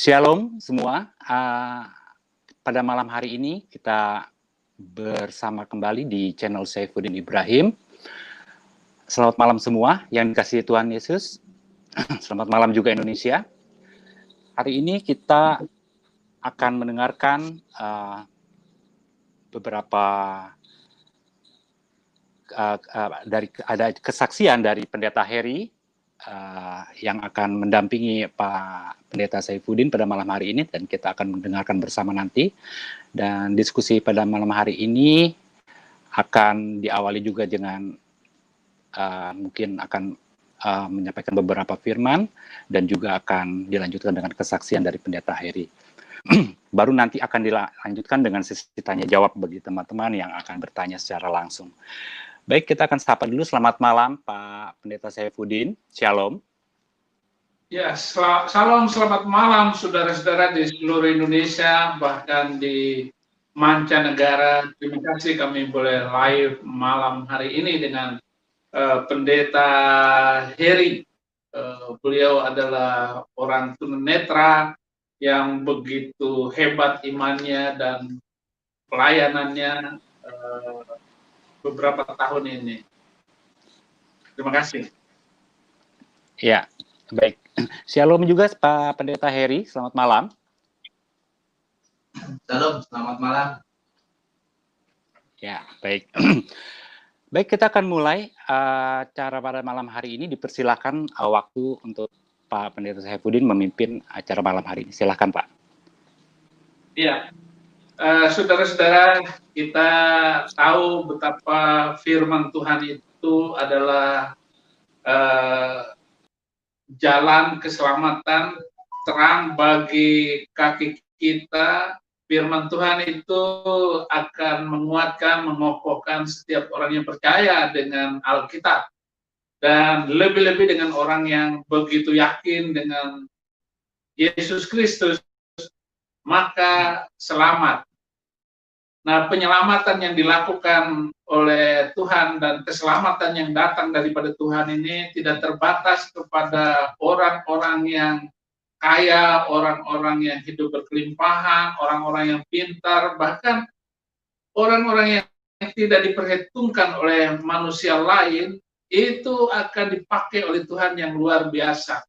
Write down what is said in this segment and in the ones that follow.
Shalom semua. Pada malam hari ini kita bersama kembali di channel Saifuddin Ibrahim. Selamat malam semua yang dikasihi Tuhan Yesus. Selamat malam juga Indonesia. Hari ini kita akan mendengarkan beberapa ada kesaksian dari Pendeta Heri yang akan mendampingi Pak Pendeta Saifuddin pada malam hari ini, dan kita akan mendengarkan bersama nanti. Dan diskusi pada malam hari ini akan diawali juga dengan mungkin akan menyampaikan beberapa firman, dan juga akan dilanjutkan dengan kesaksian dari Pendeta Heri. Baru nanti akan dilanjutkan dengan sesi tanya jawab bagi teman-teman yang akan bertanya secara langsung. Baik, kita akan sapa dulu. Selamat malam Pak Pendeta Saifuddin. Shalom. Ya, salam, selamat malam saudara-saudara di seluruh Indonesia, bahkan di mancanegara. Terima kasih kami boleh live malam hari ini dengan Pendeta Heri. Beliau adalah orang tunanetra yang begitu hebat imannya dan pelayanannya beberapa tahun ini. Terima kasih. Ya, baik. Shalom juga Pak Pendeta Heri, selamat malam. Shalom, selamat malam. Ya, baik. Baik, kita akan mulai acara pada malam hari ini. Dipersilakan waktu untuk Pak Pendeta Saifuddin memimpin acara malam hari ini. Silakan Pak. Iya. Saudara-saudara, kita tahu betapa firman Tuhan itu adalah jalan keselamatan, terang bagi kaki kita. Firman Tuhan itu akan menguatkan, mengokohkan setiap orang yang percaya dengan Alkitab. Dan lebih-lebih dengan orang yang begitu yakin dengan Yesus Kristus, maka selamat. Nah, penyelamatan yang dilakukan oleh Tuhan dan keselamatan yang datang daripada Tuhan ini tidak terbatas kepada orang-orang yang kaya, orang-orang yang hidup berkelimpahan, orang-orang yang pintar, bahkan orang-orang yang tidak diperhitungkan oleh manusia lain, itu akan dipakai oleh Tuhan yang luar biasa.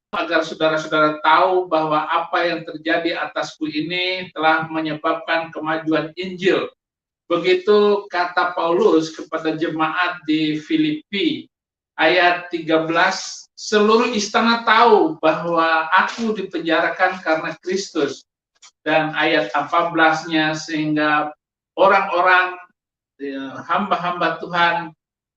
Agar saudara-saudara tahu bahwa apa yang terjadi atasku ini telah menyebabkan kemajuan Injil. Begitu kata Paulus kepada jemaat di Filipi, ayat 13, seluruh istana tahu bahwa aku dipenjarakan karena Kristus. Dan ayat 14-nya, sehingga orang-orang, hamba-hamba Tuhan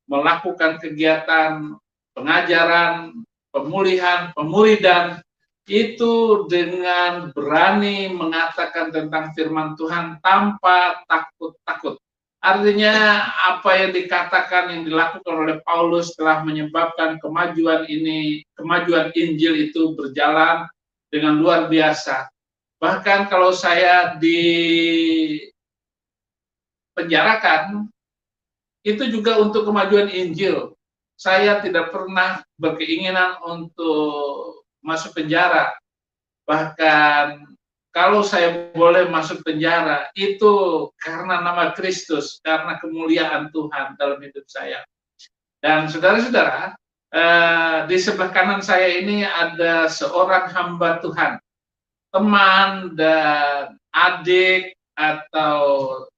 melakukan kegiatan pengajaran, pemulihan, pemuridan, itu dengan berani mengatakan tentang firman Tuhan tanpa takut-takut. Artinya apa yang dikatakan, yang dilakukan oleh Paulus telah menyebabkan kemajuan ini, kemajuan Injil itu berjalan dengan luar biasa. Bahkan kalau saya dipenjarakan, itu juga untuk kemajuan Injil. Saya tidak pernah berkeinginan untuk masuk penjara. Bahkan kalau saya boleh masuk penjara, itu karena nama Kristus, karena kemuliaan Tuhan dalam hidup saya. Dan saudara-saudara, di sebelah kanan saya ini ada seorang hamba Tuhan, teman dan adik atau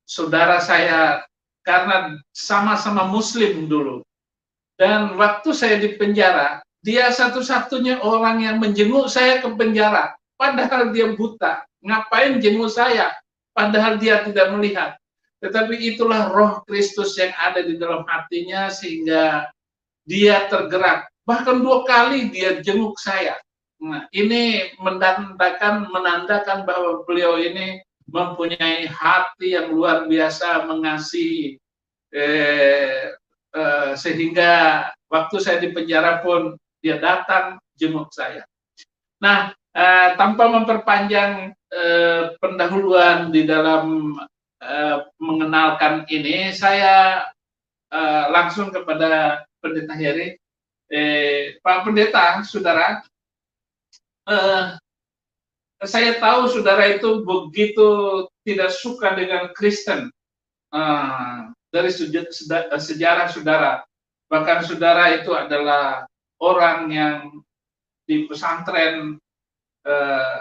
saudara saya, karena sama-sama Muslim dulu. Dan waktu saya di penjara, dia satu-satunya orang yang menjenguk saya ke penjara, padahal dia buta. Ngapain jenguk saya, padahal dia tidak melihat. Tetapi itulah roh Kristus yang ada di dalam hatinya, sehingga dia tergerak. Bahkan 2 kali dia jenguk saya. Nah, ini menandakan bahwa beliau ini mempunyai hati yang luar biasa mengasihi, sehingga waktu saya di penjara pun dia datang jenguk saya. Nah, tanpa memperpanjang pendahuluan di dalam mengenalkan ini, saya langsung kepada Pendeta Heri. Pak Pendeta, saudara, eh, saya tahu saudara itu begitu tidak suka dengan Kristen. Dari sejarah saudara, bahkan saudara itu adalah orang yang di pesantren eh,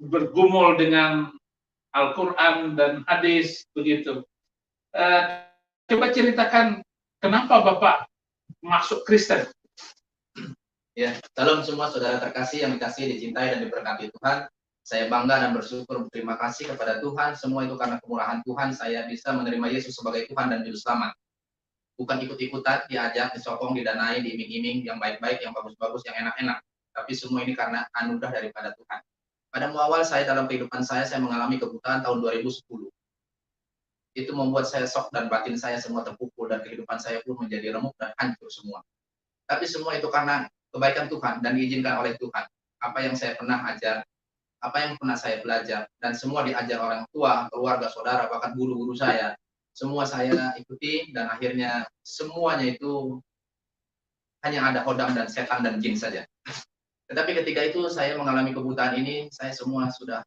bergumul dengan Al-Quran dan hadis begitu. Coba ceritakan kenapa Bapak masuk Kristen. Ya, salam semua saudara terkasih yang dikasihi, dicintai, dan diberkati Tuhan. Saya bangga dan bersyukur, berterima kasih kepada Tuhan. Semua itu karena kemurahan Tuhan, saya bisa menerima Yesus sebagai Tuhan dan Juru Selamat. Bukan ikut-ikutan, diajak, disokong, didanai, diiming-iming, yang baik-baik, yang bagus-bagus, yang enak-enak. Tapi semua ini karena anugerah daripada Tuhan. Pada awal saya dalam kehidupan saya mengalami kebutaan tahun 2010. Itu membuat saya shock dan batin saya semua terpukul, dan kehidupan saya pun menjadi remuk dan hancur semua. Tapi semua itu karena kebaikan Tuhan dan diizinkan oleh Tuhan. Apa yang saya pernah ajar, apa yang pernah saya belajar, dan semua diajar orang tua, keluarga, saudara, bahkan guru-guru saya. Semua saya ikuti, dan akhirnya semuanya itu hanya ada hodam dan setan dan jin saja. Tetapi ketika itu saya mengalami kebutaan ini, saya semua sudah,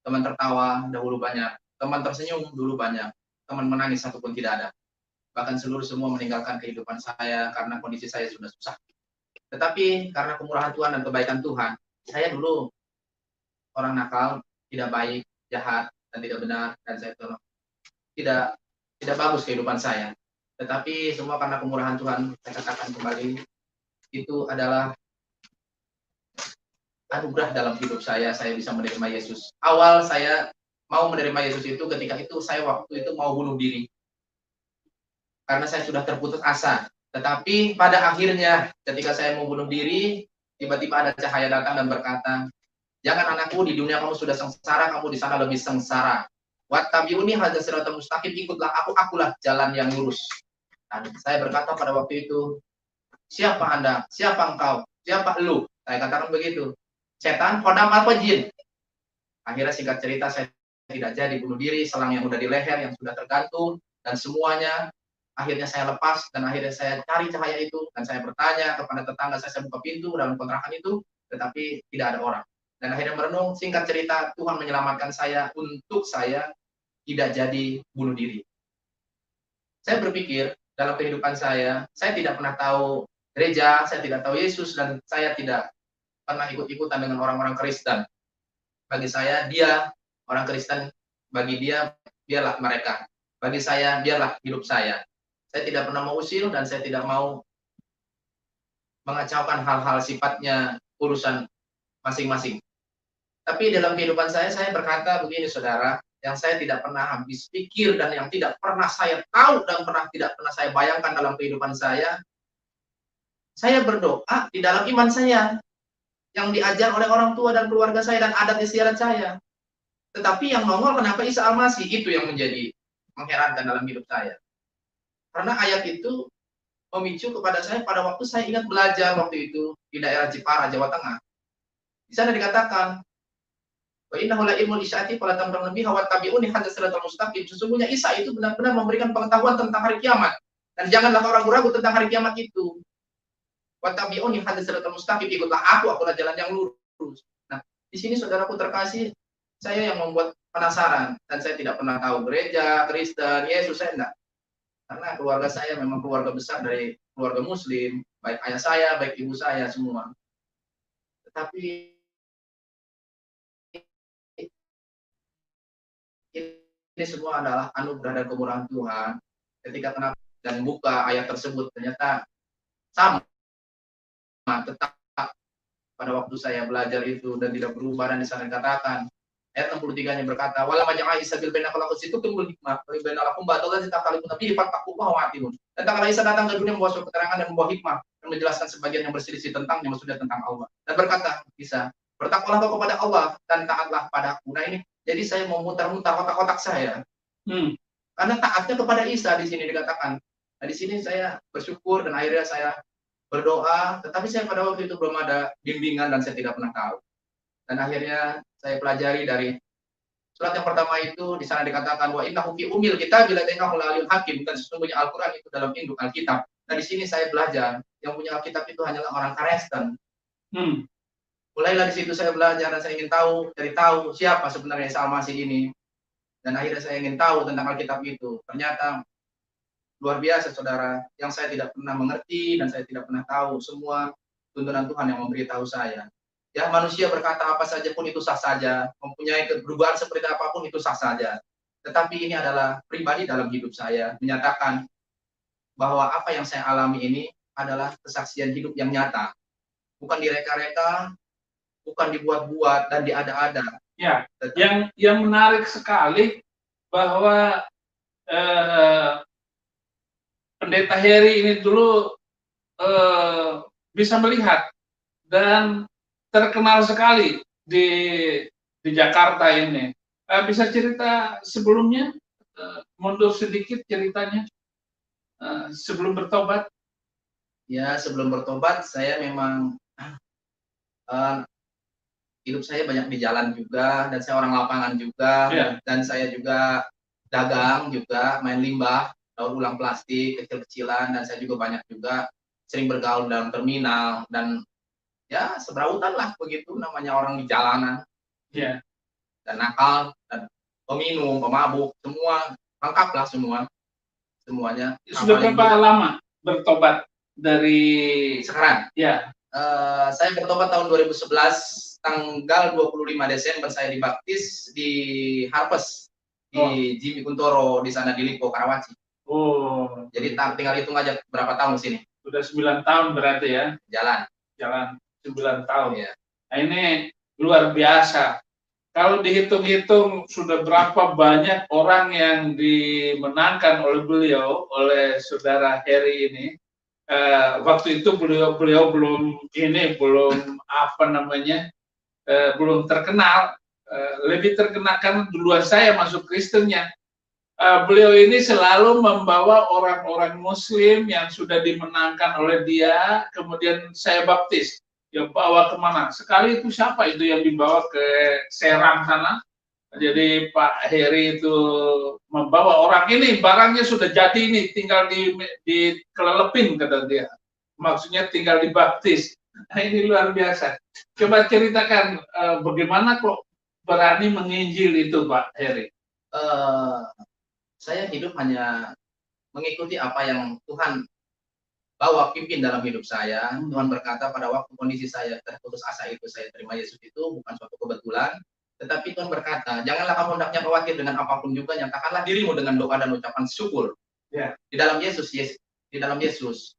teman tertawa dahulu banyak, teman tersenyum dulu banyak, teman menangis satu pun tidak ada. Bahkan seluruh semua meninggalkan kehidupan saya karena kondisi saya sudah susah. Tetapi karena kemurahan Tuhan dan kebaikan Tuhan, saya dulu orang nakal, tidak baik, jahat, dan tidak benar, dan saya tidak bagus kehidupan saya. Tetapi semua karena kemurahan Tuhan, saya katakan kembali, itu adalah anugerah dalam hidup saya bisa menerima Yesus. Awal saya mau menerima Yesus itu ketika itu saya waktu itu mau bunuh diri. Karena saya sudah terputus asa. Tetapi pada akhirnya ketika saya mau bunuh diri, tiba-tiba ada cahaya datang dan berkata, jangan anakku, di dunia kamu sudah sengsara, kamu di sana lebih sengsara. Wattabi'uni hadzal siratal mustaqim, ikutlah akulah jalan yang lurus. Dan saya berkata pada waktu itu, siapa Anda? Siapa engkau? Siapa lu? Saya katakan begitu. Setan, kodam apa jin? Akhirnya singkat cerita saya tidak jadi bunuh diri, selang yang udah di leher yang sudah tergantung dan semuanya. Akhirnya saya lepas dan akhirnya saya cari cahaya itu dan saya bertanya kepada tetangga saya buka pintu dalam kontrakan itu, tetapi tidak ada orang. Dan akhirnya merenung, singkat cerita Tuhan menyelamatkan saya untuk saya tidak jadi bunuh diri. Saya berpikir dalam kehidupan saya tidak pernah tahu gereja, saya tidak tahu Yesus, dan saya tidak pernah ikut-ikutan dengan orang-orang Kristen. Bagi saya dia orang Kristen, bagi dia biarlah mereka. Bagi saya biarlah hidup saya. Saya tidak pernah mau usil dan saya tidak mau mengacaukan hal-hal sifatnya urusan masing-masing. Tapi dalam kehidupan saya berkata begini saudara, yang saya tidak pernah habis pikir dan yang tidak pernah saya tahu dan tidak pernah saya bayangkan dalam kehidupan saya berdoa di dalam iman saya yang diajar oleh orang tua dan keluarga saya dan adat istiadat saya. Tetapi yang nongol kenapa Isa Al-Masih, itu yang menjadi mengherankan dalam hidup saya. Karena ayat itu memicu kepada saya pada waktu saya ingat belajar waktu itu di daerah Jepara, Jawa Tengah. Di sana dikatakan, wa innahu la ilmul isyati fala tamran biha wa tabi'uni hadzal siratal mustaqim. Sesungguhnya Isa itu benar-benar memberikan pengetahuan tentang hari kiamat. Dan janganlah ragu-ragu tentang hari kiamat itu. Wa tabi'uni hadzal siratal mustaqim, ikutlah akulah jalan yang lurus. Nah, di sini saudaraku terkasih, saya yang membuat penasaran dan saya tidak pernah tahu gereja, Kristen, Yesus, saya enggak. Karena keluarga saya memang keluarga besar dari keluarga Muslim, baik ayah saya, baik ibu saya, semua. Tetapi ini semua adalah anugerah dan kemurahan Tuhan. Ketika kenapa dan buka ayat tersebut ternyata sama, tetap pada waktu saya belajar itu dan tidak berubah. Dan di sana dikatakan ayat 63-nya berkata, wala maja'ah Isa bil baina khalaqus itu tumbuh hikmah wa baina lakum ba'dallahi ta'qalibun nabi fattaqullaha wa atiun. Dan tak kala Isa datang ke dunia membawa suatu keterangan dan membawa hikmah dan menjelaskan sebagian yang berselisih tentangnya, maksudnya tentang Allah. Dan berkata Isa, bertakwalah kau kepada Allah dan taatlah padaku. Nah ini, jadi saya mau mutar-mutar otak-otak saya. Karena taatnya kepada Isa di sini dikatakan. Nah di sini saya bersyukur dan akhirnya saya berdoa, tetapi saya pada waktu itu belum ada bimbingan dan saya tidak pernah tahu. Dan akhirnya saya pelajari dari surat yang pertama itu, di sana dikatakan wa innahu fi umil kitab bila tainahu lalil hakim, dan sesungguhnya Al-Qur'an itu dalam induk Alkitab. Nah di sini saya belajar yang punya Alkitab itu hanyalah orang Kristen. Hmm. Mulailah di situ saya belajar dan saya ingin tahu, cari tahu siapa sebenarnya Isa Al-Masih ini. Dan akhirnya saya ingin tahu tentang Alkitab itu. Ternyata luar biasa, saudara, yang saya tidak pernah mengerti dan saya tidak pernah tahu semua tuntunan Tuhan yang memberitahu saya. Ya, manusia berkata apa saja pun itu sah saja, mempunyai keberubaan seperti apapun itu sah saja. Tetapi ini adalah pribadi dalam hidup saya, menyatakan bahwa apa yang saya alami ini adalah kesaksian hidup yang nyata. Bukan direka-reka, bukan dibuat-buat dan diada-ada. Ya, yang menarik sekali bahwa Pendeta Heri ini dulu bisa melihat dan terkenal sekali di Jakarta ini. Bisa cerita sebelumnya, mundur sedikit ceritanya sebelum bertobat? Ya, sebelum bertobat saya memang hidup saya banyak di jalan juga, dan saya orang lapangan juga, dan saya juga dagang juga, main limbah, daur ulang plastik, kecil-kecilan, dan saya juga banyak juga sering bergaul dalam terminal, dan ya seberautan lah begitu namanya orang di jalanan. Dan nakal, dan peminum, pemabuk, semua lengkap lah semuanya. Sudah berapa lama bertobat dari sekarang? Ya. Saya bertobat tahun 2011, tanggal 25 Desember saya dibaptis di Harpes, di Jimmy Kuntoro, di sana di Lipo, Karawaci. Jadi tinggal hitung aja berapa tahun di sini. Sudah 9 tahun berarti ya? Jalan 9 tahun. Ya. Nah, ini luar biasa. Kalau dihitung-hitung sudah berapa banyak orang yang dimenangkan oleh beliau, oleh saudara Heri ini. Waktu itu beliau belum belum terkenal, lebih terkenal kan duluan saya masuk Kristennya. Beliau ini selalu membawa orang-orang Muslim yang sudah dimenangkan oleh dia, kemudian saya baptis. Ya bawa kemana? Sekali itu siapa itu yang dibawa ke Serang sana? Jadi Pak Heri itu membawa orang ini, barangnya sudah jadi ini, tinggal dikelepin kata dia. Maksudnya tinggal dibaptis. Nah, ini luar biasa. Coba ceritakan bagaimana kok berani menginjil itu Pak Heri? Saya hidup hanya mengikuti apa yang Tuhan bawa pimpin dalam hidup saya. Tuhan berkata pada waktu kondisi saya terputus asa itu, saya terima Yesus itu bukan suatu kebetulan. Tetapi Tuhan berkata, janganlah kamu hendaknya khawatir dengan apapun juga, nyatakanlah dirimu dengan doa dan ucapan syukur. Di dalam Yesus, di dalam Yesus,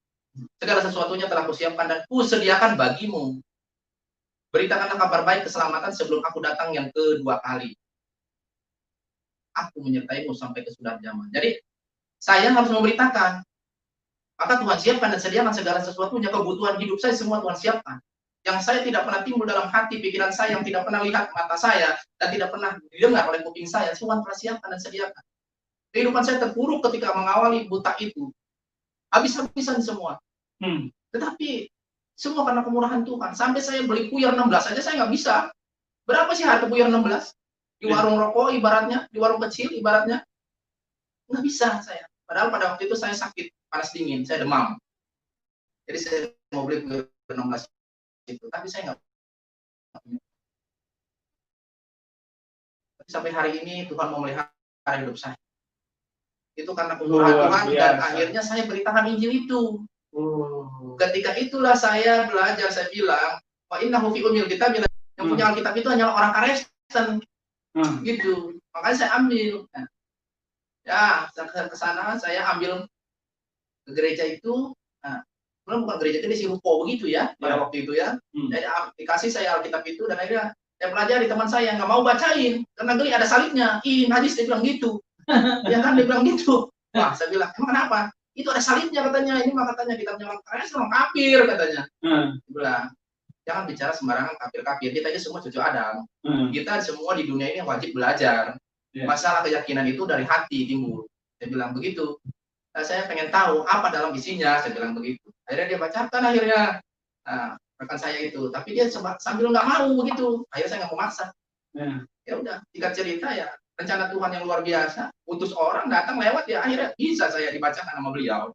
segala sesuatunya telah kusiapkan dan kusediakan bagimu. Beritakanlah kabar baik keselamatan sebelum aku datang yang kedua kali. Aku menyertaimu sampai kesudahan zaman. Jadi, saya harus memberitakan. Maka Tuhan siapkan dan sediakan segala sesuatunya, kebutuhan hidup saya semua Tuhan siapkan. Yang saya tidak pernah timbul dalam hati pikiran saya, yang tidak pernah lihat mata saya, dan tidak pernah didengar oleh kuping saya, Tuhan telah siapkan dan sediakan. Kehidupan saya terpuruk ketika mengawali buta itu. Habis-habisan semua. Tetapi semua karena kemurahan Tuhan. Sampai saya beli puyer 16 saja saya nggak bisa. Berapa sih harga puyer 16? Di warung rokok ibaratnya, di warung kecil ibaratnya. Nggak bisa saya. Padahal pada waktu itu saya sakit, panas dingin, saya demam. Jadi saya mau beli puyer 16 itu, tapi saya nggak. Tapi sampai hari ini Tuhan memelihara hidup saya. Itu karena kemurahan Tuhan, dan akhirnya saya beritakan Injil itu. Ketika itulah saya belajar, saya bilang, wa innahu fi ummil kitab, yang punya Alkitab itu hanyalah orang Kristen. Gitu. Makanya saya ambil. Ya, ke sana saya ambil ke gereja itu. Nah, bukan gereja itu di Rupo begitu ya, pada waktu itu ya. Jadi dikasih saya Alkitab itu, dan akhirnya saya pelajari, teman saya nggak mau bacain karena geli ada salibnya. Najis, dia bilang gitu. Ya kan, dia bilang gitu. Wah, saya bilang, emang kenapa? Itu ada salibnya katanya. Ini mah katanya kitabnya orang kafir katanya. Dia bilang, jangan bicara sembarangan kafir-kafir. Kita aja semua cucu Adam. Kita semua di dunia ini wajib belajar. Masalah keyakinan itu dari hati timbul. Saya bilang begitu. Nah, saya pengen tahu apa dalam isinya. Saya bilang begitu. Akhirnya dia bacakan akhirnya. Nah, rekan saya itu. Tapi dia sambil nggak mau begitu. Akhirnya saya nggak mau maksa. Ya udah, tingkat cerita ya. Rencana Tuhan yang luar biasa. Utus orang datang lewat ya. Akhirnya bisa saya dibacakan sama beliau.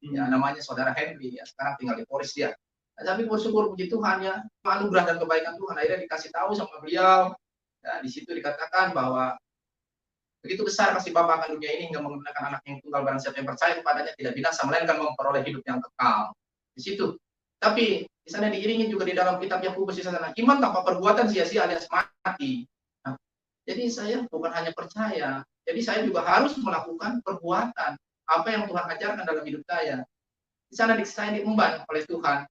Ya, namanya saudara Henry, ya, sekarang tinggal di Polres dia. Nah, tapi bersyukur puji Tuhan ya, anugerah dan kebaikan Tuhan akhirnya dikasih tahu sama beliau. Ya, di situ dikatakan bahwa begitu besar kasih Bapa akan dunia ini hingga menggunakan anak yang tunggal, barang siapa yang percaya kepadanya tidak binasa melainkan memperoleh hidup yang kekal. Di situ. Tapi di sana diiringi juga di dalam kitab Yakobus di sana, iman tanpa perbuatan sia-sia alias mati. Nah, jadi saya bukan hanya percaya, jadi saya juga harus melakukan perbuatan apa yang Tuhan ajarkan dalam hidup saya. Di sana saya diemban oleh Tuhan,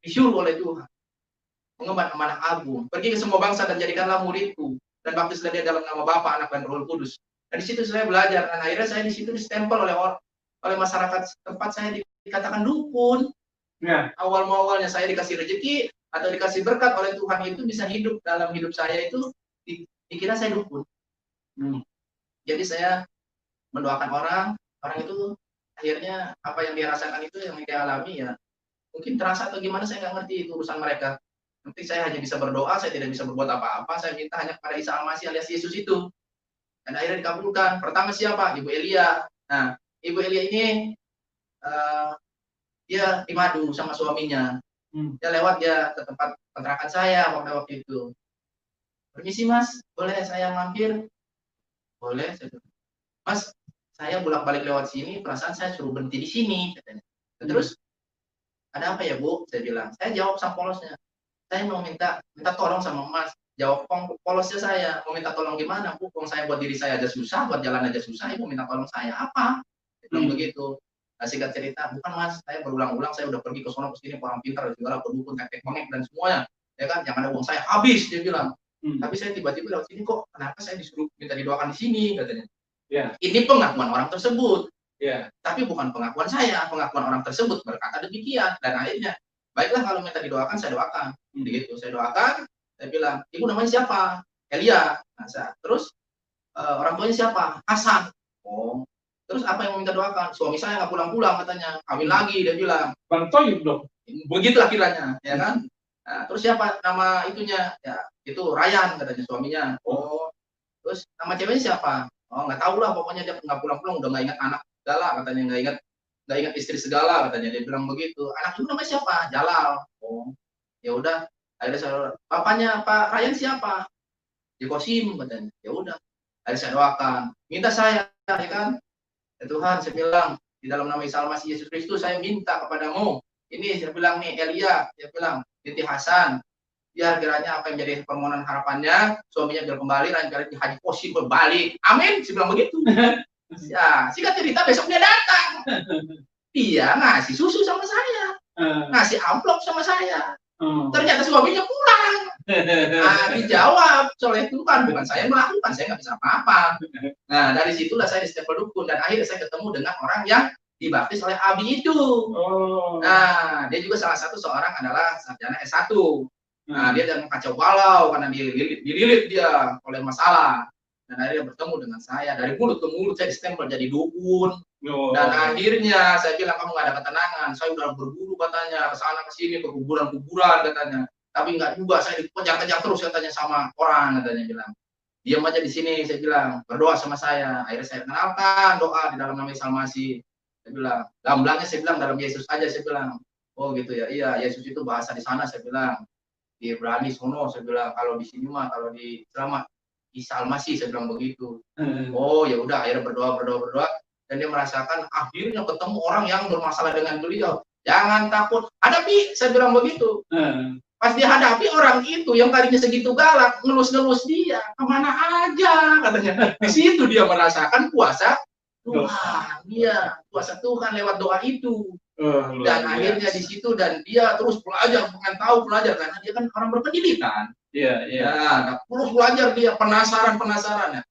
disuruh oleh Tuhan, mengemban amanah agung, pergi ke semua bangsa dan jadikanlah muridku, dan baptislah dia dalam nama Bapa, Anak, dan Roh Kudus. Dan di situ saya belajar, dan akhirnya saya di situ distempel oleh masyarakat tempat saya dikatakan dukun. Ya. Awalnya saya dikasih rezeki atau dikasih berkat oleh Tuhan itu bisa hidup dalam hidup saya itu dikira saya dukun. Jadi saya mendoakan orang itu akhirnya apa yang dia rasakan itu yang dia alami ya mungkin terasa atau gimana saya nggak ngerti itu urusan mereka. Nanti saya hanya bisa berdoa, saya tidak bisa berbuat apa-apa, saya minta hanya kepada Isa Al-Masih alias Yesus itu. Dan akhirnya dikabulkan. Pertama siapa? Ibu Elia. Nah, Ibu Elia ini dia di Madu sama suaminya. Dia lewat dia ke tempat kontrakan saya waktu itu. Permisi Mas, boleh saya mampir? Boleh. Mas, saya bolak-balik lewat sini, perasaan saya suruh berhenti di sini. Katanya. Terus, ada apa ya Bu? Saya bilang. Saya jawab sama polosnya. Saya mau minta tolong sama Mas. Jawab polosnya saya. Mau minta tolong gimana Bu? Saya buat diri saya aja susah, buat jalan aja susah. Ibu minta tolong saya apa? Dia bilang begitu. Nah, singkat cerita, bukan Mas, saya berulang-ulang, saya udah pergi ke sono ke sini, orang pintar, segala pendukun, teknik mengek dan semuanya. Ya kan, yang ada uang saya habis, dia bilang. Tapi saya tiba-tiba lewat sini kok, kenapa saya disuruh minta didoakan di sini, katanya. Yeah. Ini pengakuan orang tersebut. Yeah. Tapi bukan pengakuan saya, pengakuan orang tersebut berkata demikian. Dan akhirnya, baiklah kalau minta didoakan, saya doakan. Begitu, saya doakan, saya bilang, ibu namanya siapa? Elia. Nah, terus orang tuanya siapa? Hasan. Oh, terus apa yang mau minta doakan? Suami saya nggak pulang-pulang katanya, kawin lagi dia bilang. Bang Toyib dong. Begitulah kiranya, ya kan? Nah, terus siapa nama itunya? Ya, itu Ryan katanya suaminya. Oh, terus nama ceweknya siapa? Oh, nggak tahu lah, pokoknya dia nggak pulang-pulang, udah nggak ingat anak segala katanya, nggak ingat istri segala katanya, dia bilang begitu. Anak itu namanya siapa? Jalal. Oh, ya udah. Akhirnya saya, bapaknya Pak Ryan siapa? Dikosim katanya. Ya udah. Akhirnya saya doakan, minta saya, ya kan? Ya Tuhan, saya bilang di dalam nama Isa Al-Masih Yesus Kristus saya minta kepadamu. Ini saya bilang nih Elia, dia bilang binti Hasan, biar kiranya apa yang menjadi permohonan harapannya, suaminya biar kembali, dan kali di Haji Kosim berbalik. Amin, saya bilang begitu. Ya, singkat cerita besok dia datang. Dia ngasih susu sama saya, ngasih amplop sama saya. Ternyata suaminya pulang. Nah, dijawab oleh Tuhan, bukan saya melakukan, saya nggak bisa apa-apa. Nah, dari situlah saya distempel dukun, dan akhirnya saya ketemu dengan orang yang dibaptis oleh Abi itu. Nah, dia juga salah satu seorang adalah sarjana S1. Nah, dia dengan kacau balau karena dililit dia oleh masalah. Dan akhirnya bertemu dengan saya, dari mulut ke mulut saya distempel jadi dukun. Dan akhirnya saya bilang, kamu nggak ada ketenangan, saya udah berburu katanya, ke sana ke sini, ke kuburan-kuburan katanya. Tapi nggak juga, saya dikejar-kejar terus katanya sama orang, katanya bilang. Diam aja di sini, saya bilang, berdoa sama saya. Akhirnya saya kenalkan doa di dalam nama Isa Al-Masih. Saya bilang, gamblangnya saya bilang dalam Yesus aja, saya bilang. Oh gitu ya, iya Yesus itu bahasa di sana, saya bilang. Di Ibrani sono, saya bilang, kalau di sini mah, kalau di Islam Isa Al-Masih, saya bilang begitu. Oh ya udah, akhirnya berdoa, dan dia merasakan akhirnya ketemu orang yang bermasalah dengan beliau. Jangan takut, hadapi, saya bilang begitu. Pas dia hadapi orang itu yang tadinya segitu galak, ngelus-ngelus dia, kemana aja katanya. Di situ dia merasakan kuasa Tuhan, dia kuasa Tuhan lewat doa itu. Dan akhirnya di situ, dan dia terus belajar, pengen tahu belajar karena dia kan orang berpendidikan. Iya. Nah, terus belajar dia, penasaran. Ya.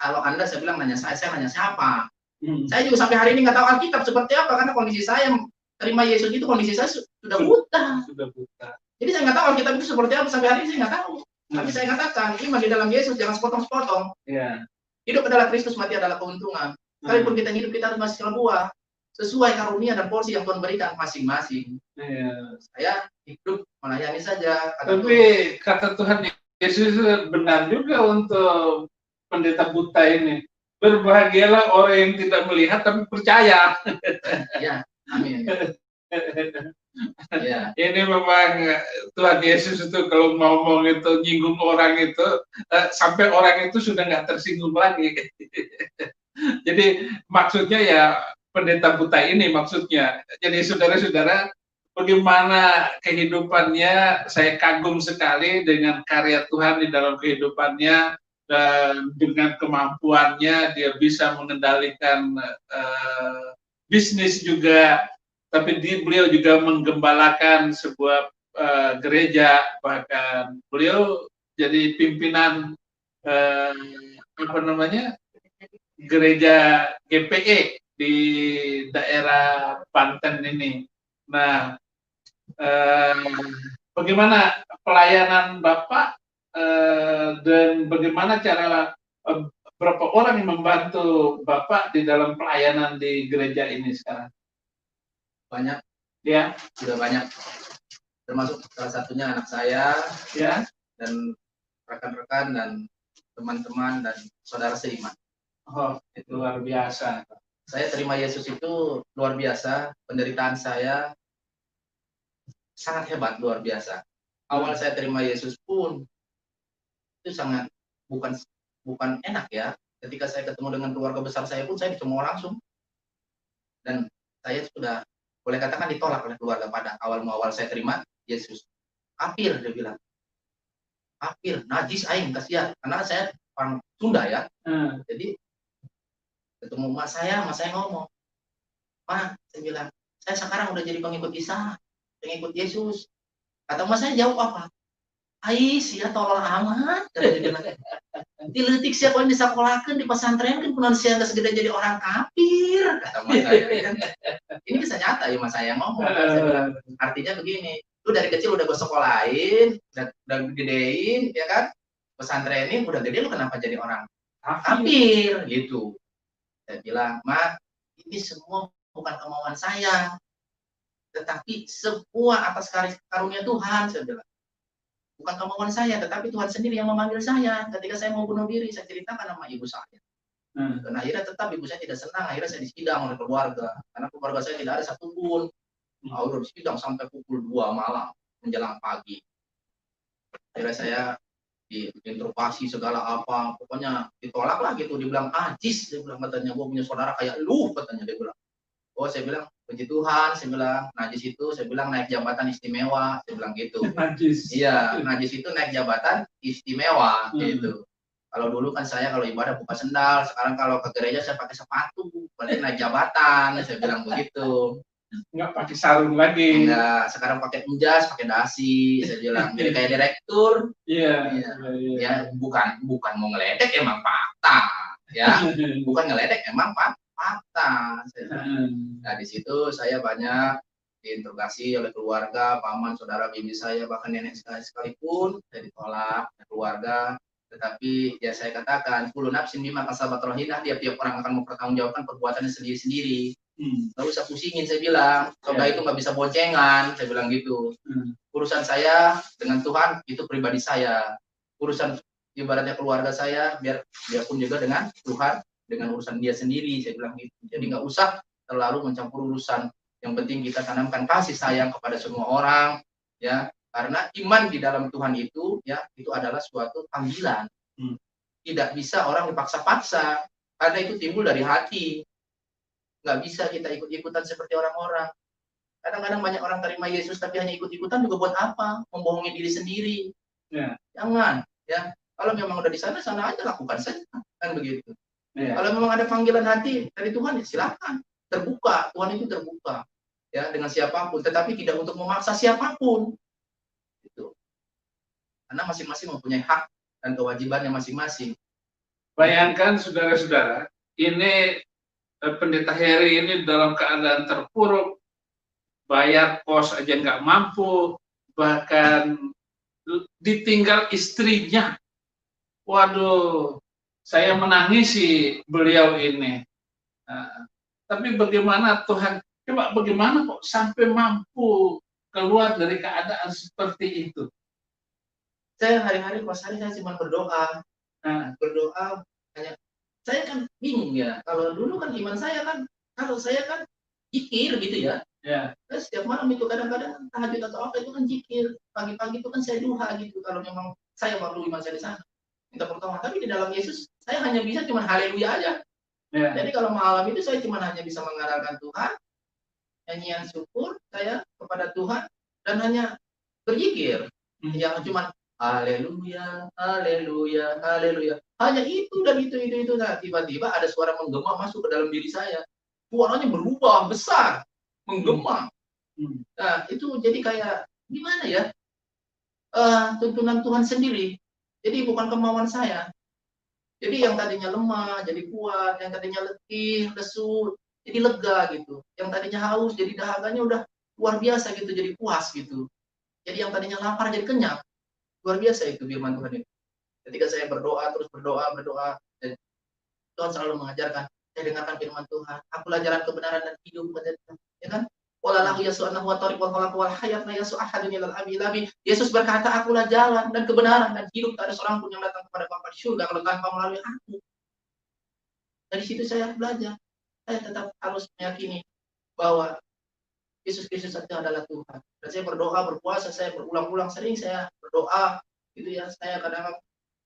Kalau Anda, saya bilang nanya saya nanya siapa? Saya juga sampai hari ini nggak tahu Alkitab seperti apa, karena kondisi saya terima Yesus itu kondisi saya sudah buta. Jadi saya nggak tahu Alkitab itu seperti apa, sampai hari ini saya nggak tahu. Tapi saya katakan, iman di dalam Yesus jangan sepotong-sepotong. Hidup adalah Kristus, mati adalah keuntungan. Sekalipun kita hidup, kita harus masih buah sesuai karunia dan porsi yang Tuhan berikan masing-masing. Saya hidup melayani saja. Tapi kata Tuhan Yesus benar juga untuk pendeta buta ini. Berbahagialah orang yang tidak melihat tapi percaya. Ya, amin. Ya, Ini memang Tuhan Yesus itu kalau ngomong itu nyinggung orang itu sampai orang itu sudah nggak tersinggung lagi. Jadi maksudnya ya pendeta buta ini maksudnya. Jadi saudara-saudara, bagaimana kehidupannya, saya kagum sekali dengan karya Tuhan di dalam kehidupannya, dan dengan kemampuannya dia bisa mengendalikan bisnis juga, tapi beliau juga menggembalakan sebuah gereja, bahkan beliau jadi pimpinan apa namanya, gereja GPE di daerah Banten ini. Nah, bagaimana pelayanan Bapak dan bagaimana cara berapa orang yang membantu Bapak di dalam pelayanan di gereja ini sekarang? banyak, Ya, sudah banyak. Termasuk salah satunya anak saya, ya. dan rekan-rekan dan teman-teman dan saudara seiman. Oh, itu luar biasa. Saya terima Yesus itu luar biasa. Penderitaan saya sangat hebat, luar biasa. Awal saya terima Yesus pun itu sangat bukan enak ya. Ketika saya ketemu dengan keluarga besar saya pun saya dicemooh langsung. Dan saya sudah boleh katakan ditolak oleh keluarga pada awal saya terima Yesus. Kafir, dia bilang. Kafir, najis aing, kasihan. Karena saya orang Sunda ya. Jadi ketemu emak saya ngomong, "Ma," saya bilang, "saya sekarang udah jadi pengikut Isa, pengikut Yesus." Kata emak saya, jawab apa? "Ais ya tolol amat," kata dia bilang. "Diletik siapa yang disakolahkeun di pesantren kan kunaon sia geus gede jadi orang kafir," kata emak saya. Ini bisa nyata ya mas saya ngomong. Saya bilang, artinya begini, lu dari kecil udah gue sekolahin, udah gedein, ya kan? Pesantrenin, udah gede lu kenapa jadi orang kafir gitu. Saya bilang, "Ma, ini semua bukan kemauan saya, tetapi semua atas karunia Tuhan," saya bilang. "Bukan kemauan saya, tetapi Tuhan sendiri yang memanggil saya. Ketika saya mau bunuh diri, saya ceritakan sama ibu saya. Dan akhirnya tetap ibu saya tidak senang, akhirnya saya disidang oleh keluarga. Karena keluarga saya tidak ada satupun. Udah disidang sampai pukul 2 malam, menjelang pagi. Akhirnya saya diinterogasi segala apa, pokoknya ditolak lah gitu. Dibilang, "Najis," dia bilang, katanya, "gue punya saudara kayak lu," katanya dia bilang. Oh, saya bilang, "Puji Tuhan," saya bilang, "najis itu," saya bilang, "naik jabatan istimewa," saya bilang gitu. Najis. Iya, najis itu naik jabatan istimewa gitu. Kalau dulu kan saya kalau ibadah buka sendal, sekarang kalau ke gereja saya pakai sepatu, berarti naik jabatan, saya bilang begitu. Nggak pakai sarung lagi. Enggak, sekarang pakai jas, pakai dasi, saya bilang. Jadi kayak direktur. Iya. Ya, bukan mau ngeledek, emang fakta. Ya, bukan ngeledek, emang fakta. Nah, di situ saya banyak diinterogasi oleh keluarga, paman, saudara, bibi saya, bahkan nenek saya sekalipun, saya ditolak keluarga. Tetapi ya saya katakan, "Kullu nafsin bima kasabat rahinah," tiap-tiap orang akan mempertanggungjawabkan perbuatannya sendiri-sendiri. Nggak usah pusingin, saya bilang. Surga itu nggak bisa boncengan, saya bilang gitu. Urusan saya dengan Tuhan itu pribadi saya. Urusan ibaratnya keluarga saya, biarpun juga dengan Tuhan, dengan urusan dia sendiri, saya bilang gitu. Jadi nggak usah terlalu mencampur urusan. Yang penting kita tanamkan kasih sayang kepada semua orang, ya. Karena iman di dalam Tuhan itu, ya, itu adalah suatu panggilan. Tidak bisa orang dipaksa-paksa, karena itu timbul dari hati. Nggak bisa kita ikut-ikutan seperti orang-orang. Kadang-kadang banyak orang terima Yesus tapi hanya ikut-ikutan juga buat apa? Membohongi diri sendiri. Ya. Jangan, ya. Kalau memang udah di sana aja lakukan saja, kan begitu. Ya. Kalau memang ada panggilan hati dari Tuhan, ya silakan. Terbuka, Tuhan itu terbuka, ya, dengan siapapun, tetapi tidak untuk memaksa siapapun. Gitu. Karena masing-masing mempunyai hak dan kewajibannya masing-masing. Bayangkan saudara-saudara, ini pendeta Heri ini dalam keadaan terpuruk, bayar kos aja nggak mampu, bahkan ditinggal istrinya. Waduh, saya menangisi beliau ini. Tapi bagaimana Tuhan, coba bagaimana kok sampai mampu keluar dari keadaan seperti itu? Saya hari-hari pas hari saya cuma berdoa. Berdoa hanya saya kan bingung ya. Kalau dulu kan iman saya kan, kalau saya kan zikir gitu ya. Ya. Terus setiap malam itu kadang-kadang tahajud atau apa itu kan zikir. Pagi-pagi itu kan saya duha gitu. Kalau memang saya waktu iman saya di sana minta pertolongan. Tapi di dalam Yesus saya hanya bisa cuma haleluya aja. Ya. Jadi kalau malam itu saya cuma hanya bisa mengandalkan Tuhan, nyanyian syukur saya kepada Tuhan dan hanya berzikir. Yang cuma haleluya, haleluya, haleluya. Hanya itu dan itu. Nah, tiba-tiba ada suara menggema masuk ke dalam diri saya. Suaranya berubah besar, menggema. Nah, itu jadi kayak gimana ya? Tuntunan Tuhan sendiri. Jadi bukan kemauan saya. Jadi yang tadinya lemah jadi kuat, yang tadinya letih, lesu, jadi lega gitu. Yang tadinya haus jadi dahaganya udah luar biasa gitu, jadi puas gitu. Jadi yang tadinya lapar jadi kenyang. Luar biasa itu firman Tuhan itu. Ketika saya berdoa, terus berdoa, dan Tuhan selalu mengajarkan, saya dengarkan firman Tuhan, akulah jalan kebenaran dan hidup, ya kan? Walallahu yasu'annahu wa tariq wal khalaq wal hayat la yasu'u ahadun ilal abi. Yesus berkata, akulah jalan dan kebenaran dan hidup, tak ada seorang pun yang datang kepada Bapa di surga kalau tanpa melalui aku. Dari situ saya belajar, saya tetap harus meyakini bahwa Yesus Kristus itu adalah Tuhan. Dan saya berdoa, berpuasa, saya berulang-ulang sering saya berdoa, gitu ya. Saya kadang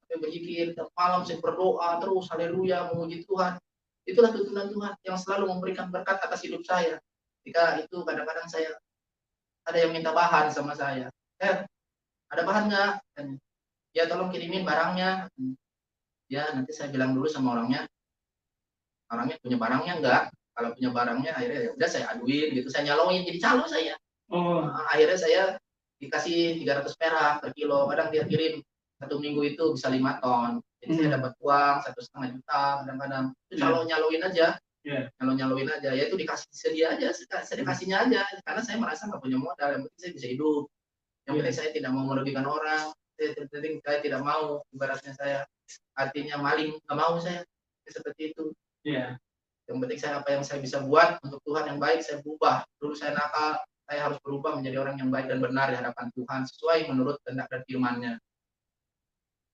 berzikir, malam saya berdoa terus, haleluya, memuji Tuhan. Itulah tuntunan Tuhan yang selalu memberikan berkat atas hidup saya. Ketika itu kadang-kadang saya ada yang minta bahan sama saya. Ada bahan nggak? Ya tolong kirimin barangnya. Ya nanti saya bilang dulu sama orangnya. Orangnya punya barangnya enggak? Kalau punya barangnya akhirnya ya udah saya aduin gitu, saya nyaloin jadi calo saya. Akhirnya saya dikasih 300 perak per kilo. Kadang dia kirim 1 minggu itu bisa 5 ton. Jadi saya dapat uang 1,5 juta kadang-kadang. Itu calo nyaloin aja. Nyaloin aja, ya itu dikasih sedia aja, saya dikasihnya aja, karena saya merasa nggak punya modal, yang penting saya bisa hidup, yang penting saya tidak mau merugikan orang, saya tidak mau, ibaratnya saya, artinya maling, nggak mau saya, seperti itu. Yang penting saya apa yang saya bisa buat untuk Tuhan yang baik, saya berubah. Dulu saya nakal, saya harus berubah menjadi orang yang baik dan benar di hadapan Tuhan, sesuai menurut kehendak dan firman-Nya.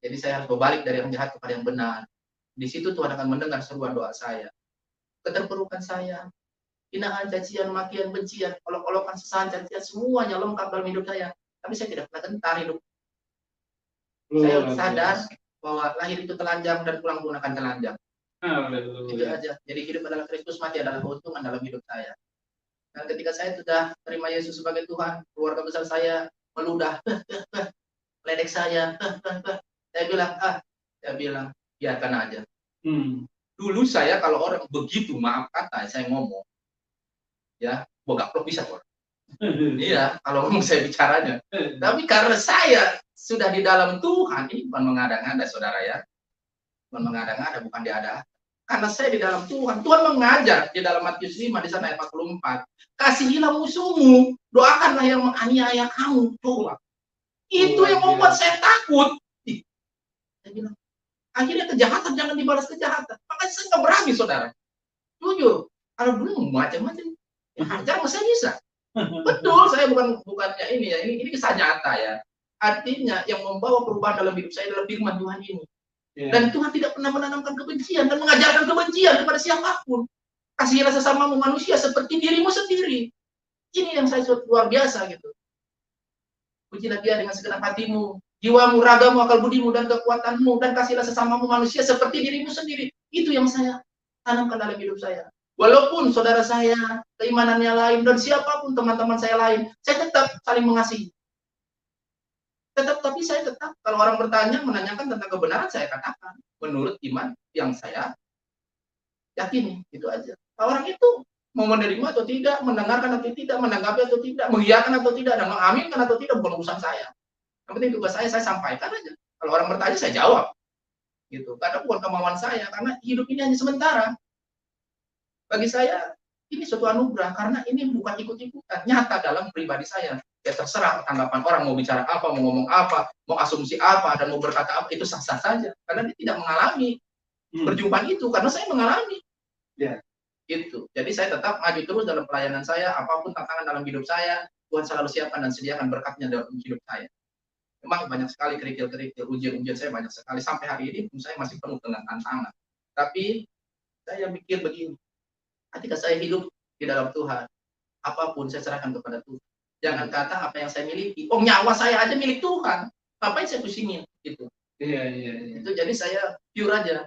Jadi saya harus berbalik dari yang jahat kepada yang benar. Di situ Tuhan akan mendengar seruan doa saya. Keterpurukan saya, hinaan, cacian, makian, bencian, olok-olokan, sesahan, cacian, semuanya lengkap dalam hidup saya. Tapi saya tidak pernah gentar hidup. Saya sadar bahwa lahir itu telanjang dan pulang pun akan telanjang. Itu aja. Jadi hidup adalah Kristus, mati adalah keuntungan dalam hidup saya. Dan ketika saya sudah terima Yesus sebagai Tuhan, keluarga besar saya meludah, ledek saya, saya bilang, biarkan aja. Dulu saya kalau orang begitu, maaf kata, saya ngomong, ya, bogaplok bisa kok. Iya, kalau ngomong saya bicaranya. Tapi karena saya sudah di dalam Tuhan, ini bukan mengada-ngada, saudara ya. Bukan mengada-ngada, bukan diada. Karena saya di dalam Tuhan, Tuhan mengajar di dalam Matius 5 di sana ayat 44. Kasihilah musuhmu, doakanlah yang menganiaya kamu. Coba. Itu yang membuat saya takut. Saya bilang, akhirnya kejahatan jangan dibalas kejahatan. Makanya saya nggak berani, saudara. Jujur, kalau dulu macam-macam, ya hajar saya bisa. Betul, saya bukannya ini ya, ini kisah nyata ya. Artinya yang membawa perubahan dalam hidup saya adalah firman Tuhan ini. Dan Tuhan tidak pernah menanamkan kebencian dan mengajarkan kebencian kepada siapapun. Kasihilah sesamamu manusia seperti dirimu sendiri. Ini yang saya luar biasa gitu. Pujilah dia dengan segenap hatimu, jiwamu, ragamu, akal budimu, dan kekuatanmu, dan kasihlah sesamamu manusia seperti dirimu sendiri. Itu yang saya tanamkan dalam hidup saya. Walaupun saudara saya keimanannya lain dan siapapun teman-teman saya lain, saya tetap saling mengasihi. Tapi saya tetap kalau orang bertanya menanyakan tentang kebenaran, saya katakan menurut iman yang saya yakini, itu aja. Orang itu mau menerima atau tidak, mendengarkan atau tidak, menanggapi atau tidak, mengiyakan atau tidak, dan mengaminkan atau tidak, bukan urusan saya. Yang penting tugas saya sampaikan aja. Kalau orang bertanya, saya jawab. Gitu. Karena bukan kemauan saya, karena hidup ini hanya sementara. Bagi saya, ini suatu anugerah, karena ini bukan ikut-ikutan, nyata dalam pribadi saya. Ya terserah tanggapan orang, mau bicara apa, mau ngomong apa, mau asumsi apa, dan mau berkata apa, itu sah-sah saja. Karena dia tidak mengalami perjumpaan itu, karena saya mengalami. Gitu. Jadi saya tetap maju terus dalam pelayanan saya, apapun tantangan dalam hidup saya, Tuhan selalu siapkan dan sediakan berkatnya dalam hidup saya. Memang banyak sekali kerikil-kerikil, ujian-ujian saya banyak sekali. Sampai hari ini saya masih penuh dengan tantangan. Tapi saya pikir begini, ketika saya hidup di dalam Tuhan, apapun saya serahkan kepada Tuhan. Jangan kata apa yang saya miliki. Oh, nyawa saya aja milik Tuhan. Ngapain saya pusingin gitu. Iya. Itu jadi saya pure aja.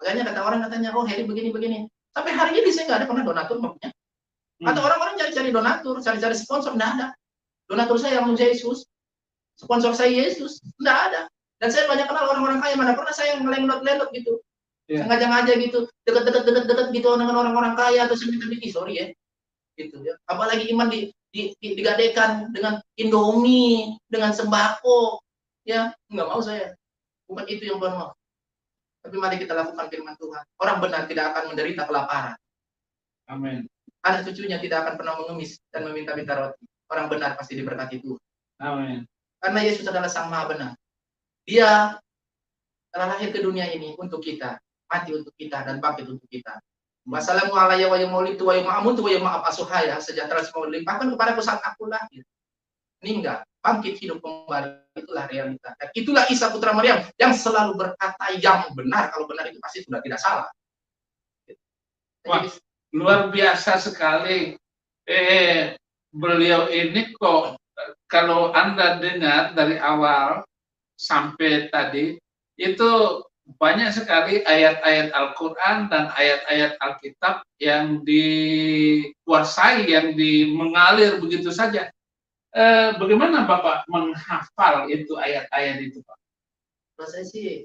Makanya kata orang katanya, oh Heri begini. Sampai hari ini saya nggak ada pernah donatur makanya. Atau orang-orang cari-cari donatur, cari-cari sponsor, nggak ada. Donatur saya yang Yesus, sponsor saya Yesus, nggak ada. Dan saya banyak kenal orang-orang kaya, mana pernah saya ngelendot gitu. Sengaja-ngaja gitu, deket gitu dengan orang-orang kaya, atau saya minta sorry ya. Gitu ya. Apalagi iman digadekan dengan Indomie, dengan sembako, ya nggak mau saya. Bukan itu yang Tuhan mau. Tapi mari kita lakukan firman Tuhan. Orang benar tidak akan menderita kelaparan. Amin. Anak cucunya tidak akan pernah mengemis dan meminta-minta roti. Orang benar pasti diberkati Tuhan. Amin. Karena Yesus adalah Sang Maha Benar. Dia telah lahir ke dunia ini untuk kita, mati untuk kita, dan bangkit untuk kita. Wassalamualaikum warahmatullahi wabarakatuh. Sejahtera semua dilimpahkan kepadaku saat aku lahir. Meninggal, bangkit hidup kembali, itulah realita. Dan itulah Isa putra Maryam yang selalu berkata yang benar. Kalau benar itu pasti sudah tidak salah. Wah, luar biasa sekali. Beliau ini kok, kalau Anda dengar dari awal sampai tadi, itu banyak sekali ayat-ayat Al-Quran dan ayat-ayat Alkitab yang dikuasai, yang mengalir begitu saja. Bagaimana Bapak menghafal itu ayat-ayat itu, Pak? Kalau saya sih,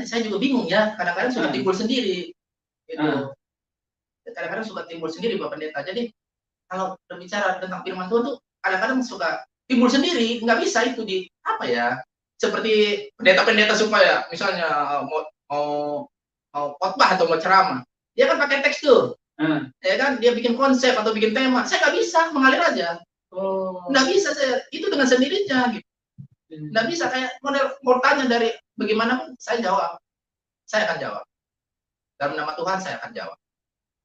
saya juga bingung ya. Kadang-kadang suka timbul sendiri. Gitu. Kadang-kadang suka timbul sendiri, Pak Pendeta. Jadi kalau berbicara tentang firman Tuhan tuh kadang-kadang suka timbul sendiri. Nggak bisa itu seperti pendeta-pendeta supaya misalnya mau khotbah atau mau ceramah, dia kan pakai teks tuh, ya kan, dia bikin konsep atau bikin tema. Saya nggak bisa, mengalir aja. Nggak bisa saya, itu dengan sendirinya gitu. Nggak bisa, kayak mau tanya dari bagaimana pun saya jawab, saya akan jawab. Dalam nama Tuhan saya akan jawab.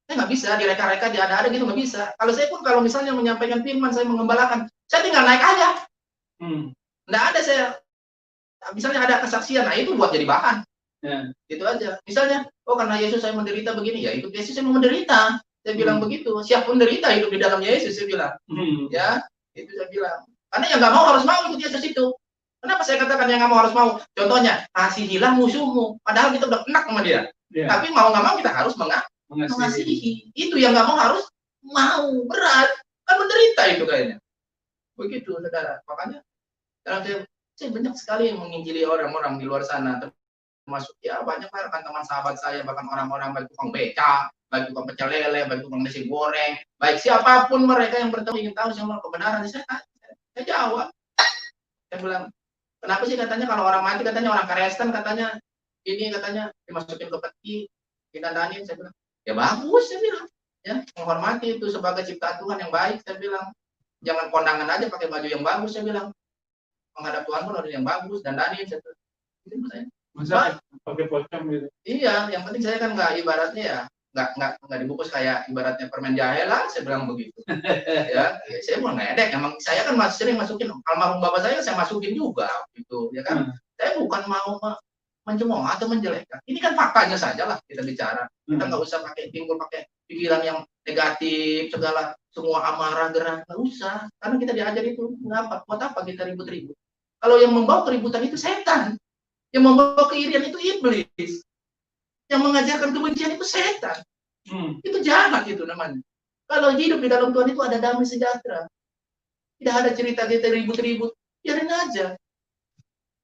Saya nggak bisa direka-reka, diada-ada gitu, nggak bisa. Kalau misalnya menyampaikan firman, saya mengembalakan, saya tinggal naik aja. Nggak ada saya. Misalnya ada kesaksian, nah itu buat jadi bahan. Gitu aja. Misalnya, oh karena Yesus saya menderita begini, ya ikut Yesus saya mau menderita. Saya bilang begitu. Siap menderita hidup di dalam Yesus, saya bilang. Ya, itu saya bilang. Karena yang nggak mau harus mau ikut Yesus itu. Kenapa saya katakan yang nggak mau harus mau? Contohnya, kasihilah musuhmu. Padahal kita udah enak sama dia. Tapi mau nggak mau kita harus mengasihi. Itu yang nggak mau harus mau. Berat. Kan menderita itu kayaknya. Begitu, saudara. Makanya, dalam saya banyak sekali menginjili orang-orang di luar sana, termasuk ya banyak rekan teman sahabat saya, bahkan orang-orang baik tukang beca, baik tukang pecel lele, baik tukang nasi goreng, baik siapapun mereka yang bertemu ingin tahu sama kebenaran, saya jawab. Saya bilang, kenapa sih katanya kalau orang mati, katanya orang Kristen, katanya ini katanya dimasukin ke peti, didandanin. Saya bilang, ya bagus, saya bilang, ya menghormati itu sebagai ciptaan Tuhan yang baik. Saya bilang, jangan kondangan aja pakai baju yang bagus. Saya bilang, menghadap Tuhan pun ada yang bagus, dandanin. Itu masa pakai pocong gitu. Iya, yang penting saya kan nggak ibaratnya ya nggak dibungkus kayak ibaratnya permen jahe lah, saya bilang begitu. Ya, saya mau ngedek, emang saya kan sering masukin almarhum bapak saya masukin juga gitu, ya kan. Saya bukan mau mencemooh atau menjelekkan. Ini kan faktanya saja lah kita bicara. Kita nggak usah pakai pikiran yang negatif, semua amarah gerak, nggak usah. Karena kita diajar itu, kenapa? Buat apa kita ribut-ribut? Kalau yang membawa keributan itu setan, yang membawa keirian itu iblis, yang mengajarkan kebencian itu setan. Itu jahat itu namanya. Kalau hidup di dalam Tuhan itu ada damai sejahtera. Tidak ada cerita kita ribut-ribut, biarin aja.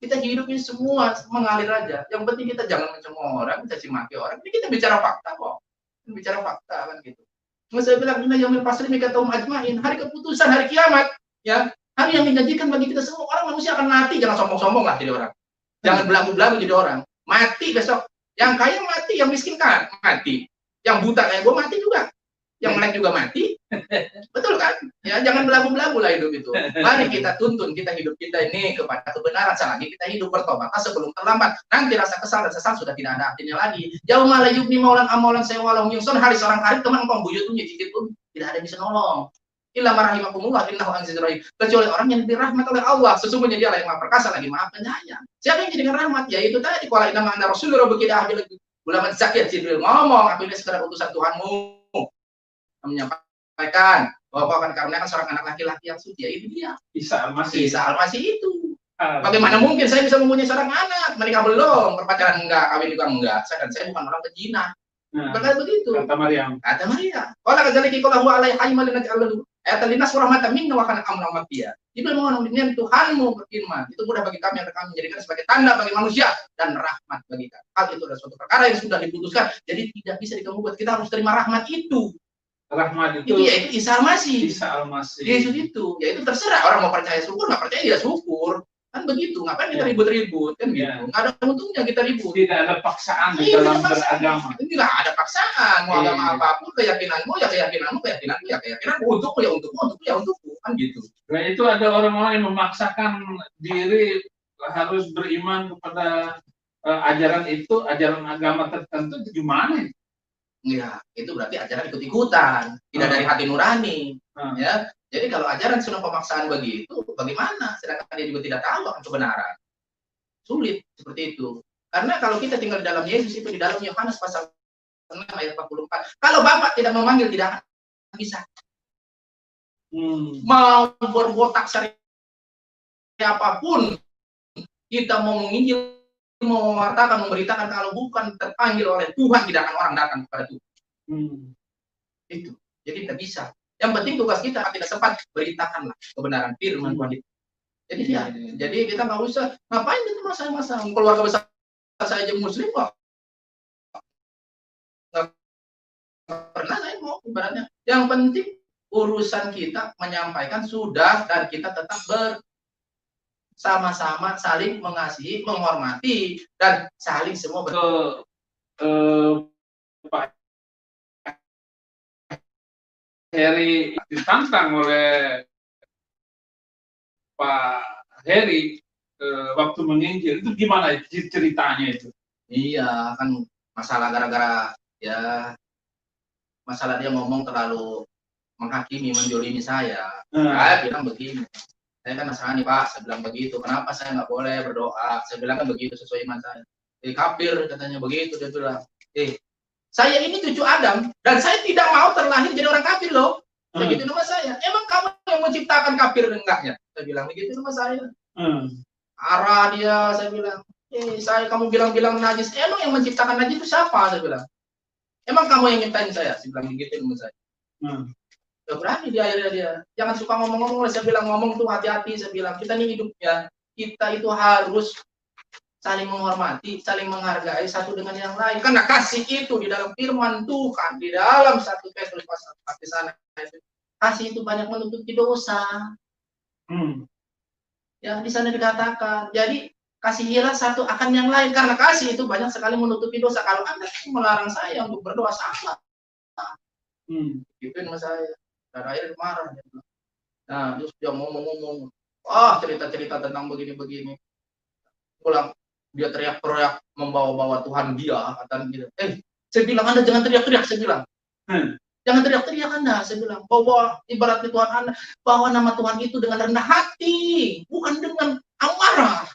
Kita hidupnya semua mengalir aja. Yang penting kita jangan mencemooh orang, caci maki orang. Ini kita bicara fakta kok. Bicara fakta kan gitu. Saya bilang, ini yaumil fasli mikataum ajmain, hari keputusan, hari kiamat, ya. Hari yang dijanjikan bagi kita semua. Orang manusia akan mati, jangan sombong-sombong lah jadi orang. Jangan belagu-belagu jadi orang. Mati besok. Yang kaya mati, yang miskin kan mati. Yang buta kayak gue mati juga. Yang melek juga mati. Betul kan? Ya, jangan belagu-belagu lah hidup itu. Mari kita tuntun kita hidup kita ini kepada kebenaran. Selagi kita hidup bertobat sebelum terlambat. Nanti rasa kesal dan sesal sudah tidak ada artinya lagi. Jauh malah yubni maulan amolan sewalau yungsun, hari seorang karib teman engkau buyutnya cicit pun tidak ada yang bisa nolong. Illa marahimakumullah innahu azizur rahim. Kecuali orang yang dirahmat oleh Allah, sesungguhnya dialah yang Maha Perkasa lagi Maha Penyayang. Siapa yang jadikan rahmat? Yaitu tadi qala inna ma'ana rasulur begitu ahli Ulama Zakir Jibril ngomong, aku ini sekedar utusan Tuhanmu menyampaikan bahwa kau akan karuniakan seorang anak laki-laki yang suci. Ya, itu dia. Isa Al-Masih. Isa Al-Masih itu. Bagaimana mungkin saya bisa mempunyai seorang anak? Menikah belum, berpacaran enggak, kawin juga enggak. Saya bukan orang pezina. Berkata begitu. Kata Maryam. Kata Maria. Qala kadzalika qala huwa alaihi hayman naj'alahu ayatan linnas wa rahmatan minna wa kana amran maqdiya. Jibril mohon dengan Tuhanmu berfirman, itu mudah bagi kami agar kami menjadikan sebagai tanda bagi manusia dan rahmat bagi kami. Hal itu adalah suatu perkara yang sudah diputuskan, jadi tidak bisa diganggu. Kita harus terima rahmat itu. Rahmat Itu yaitu Isa Al-Masih. Isa Al-Masih. Yesus itu, ya itu terserah orang mau percaya syukur, nggak percaya ya syukur. Kan begitu, ngapain kita ribut-ribut kan gitu. Nggak ada untungnya kita ribut. Tidak ada paksaan di dalam beragama. Ini nggak ada paksaan, mau agama apapun, keyakinanmu ya keyakinanmu, keyakinanmu ya keyakinanmu, untukmu ya untukmu, untukmu ya untukmu, kan gitu. Nah itu ada orang-orang yang memaksakan diri harus beriman kepada ajaran itu, ajaran agama tertentu, itu gimana? Ya, itu berarti ajaran ikut-ikutan, tidak dari hati nurani. Ya, jadi kalau ajaran sudah pemaksaan begitu, bagaimana? Sedangkan dia juga tidak tahu akan kebenaran. Sulit seperti itu. Karena kalau kita tinggal di dalam Yesus itu, di dalam Yohanes pasal 6 ayat 44, kalau Bapak tidak memanggil, tidak akan bisa. Mau berbotak siapapun, kita mau menginjil, mau mewartakan, memberitakan, kalau bukan terpanggil oleh Tuhan, tidak akan orang datang kepada Tuhan. Itu. Jadi tidak bisa. Yang penting tugas kita tidak sempat beritakanlah kebenaran firman Tuhan itu. Jadi jadi kita nggak usah ngapain itu masa keluarga besar saya aja muslim kok. Nggak pernah saya mau ibaratnya. Yang penting urusan kita menyampaikan sudah, dan kita tetap bersama-sama saling mengasihi, menghormati, dan saling semua Pak Heri ditantang oleh Pak Heri waktu menginjil, itu gimana ceritanya itu? Iya, kan masalah gara-gara ya masalah dia ngomong terlalu menghakimi, menjolimi saya. Saya bilang begini, saya kan Nasrani Pak, saya bilang begitu. Kenapa saya nggak boleh berdoa? Saya bilang kan begitu sesuai iman saya. Kafir katanya begitu, dia bilang. Saya ini cucu Adam, dan saya tidak mau terlahir jadi orang kafir loh. Begitu nama saya. Emang kamu yang menciptakan kafir enggaknya? Saya bilang begitu nama saya. Arah dia, saya bilang. Kamu bilang-bilang najis. Emang yang menciptakan najis itu siapa? Saya bilang. Emang kamu yang nyiptain saya? Saya bilang begitu nama saya. Gak berani dia akhirnya dia. Jangan suka ngomong-ngomong. Saya bilang ngomong tuh hati-hati. Saya bilang kita ini hidupnya. Kita itu harus saling menghormati, saling menghargai satu dengan yang lain. Karena kasih itu di dalam firman Tuhan, di dalam 1 Petrus pasal 4 di sana, kasih itu banyak menutupi dosa. Ya, di sana dikatakan. Jadi kasihilah satu akan yang lain, karena kasih itu banyak sekali menutupi dosa. Kalau Anda melarang saya untuk berdoa, salah. Itu nama saya. Dan akhirnya marah. Nah, terus dia ngomong-ngomong, cerita-cerita tentang begini-begini. Pulang. Dia teriak-teriak membawa-bawa Tuhan dia, kata gitu. Saya bilang Anda jangan teriak-teriak, saya bilang. Jangan teriak-teriak Anda, saya bilang. Bawa ibaratnya Tuhan Anda, bawa nama Tuhan itu dengan rendah hati, bukan dengan amarah.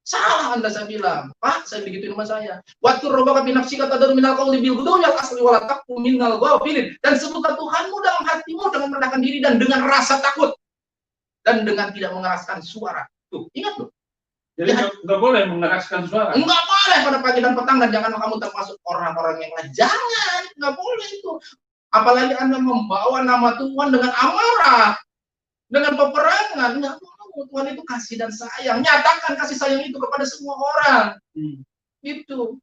Salah Anda, saya bilang. Pak, saya begitu nama saya. Waktu robaka binafsika tadaru minal qauli bil ghudwi wal asli wala taqu minal ghafilin. Dan sebutlah Tuhanmu dalam hatimu dengan merendahkan diri dan dengan rasa takut. Dan dengan tidak mengeraskan suara. Tuh, ingat loh. Jadi nggak boleh mengeraskan suara. Nggak boleh pada pagi dan petang, dan jangan kamu termasuk orang-orang yang lain. Jangan, nggak boleh itu. Apalagi Anda membawa nama Tuhan dengan amarah, dengan peperangan. Nggak mau. Tuhan itu kasih dan sayang. Nyatakan kasih sayang itu kepada semua orang. Gitu.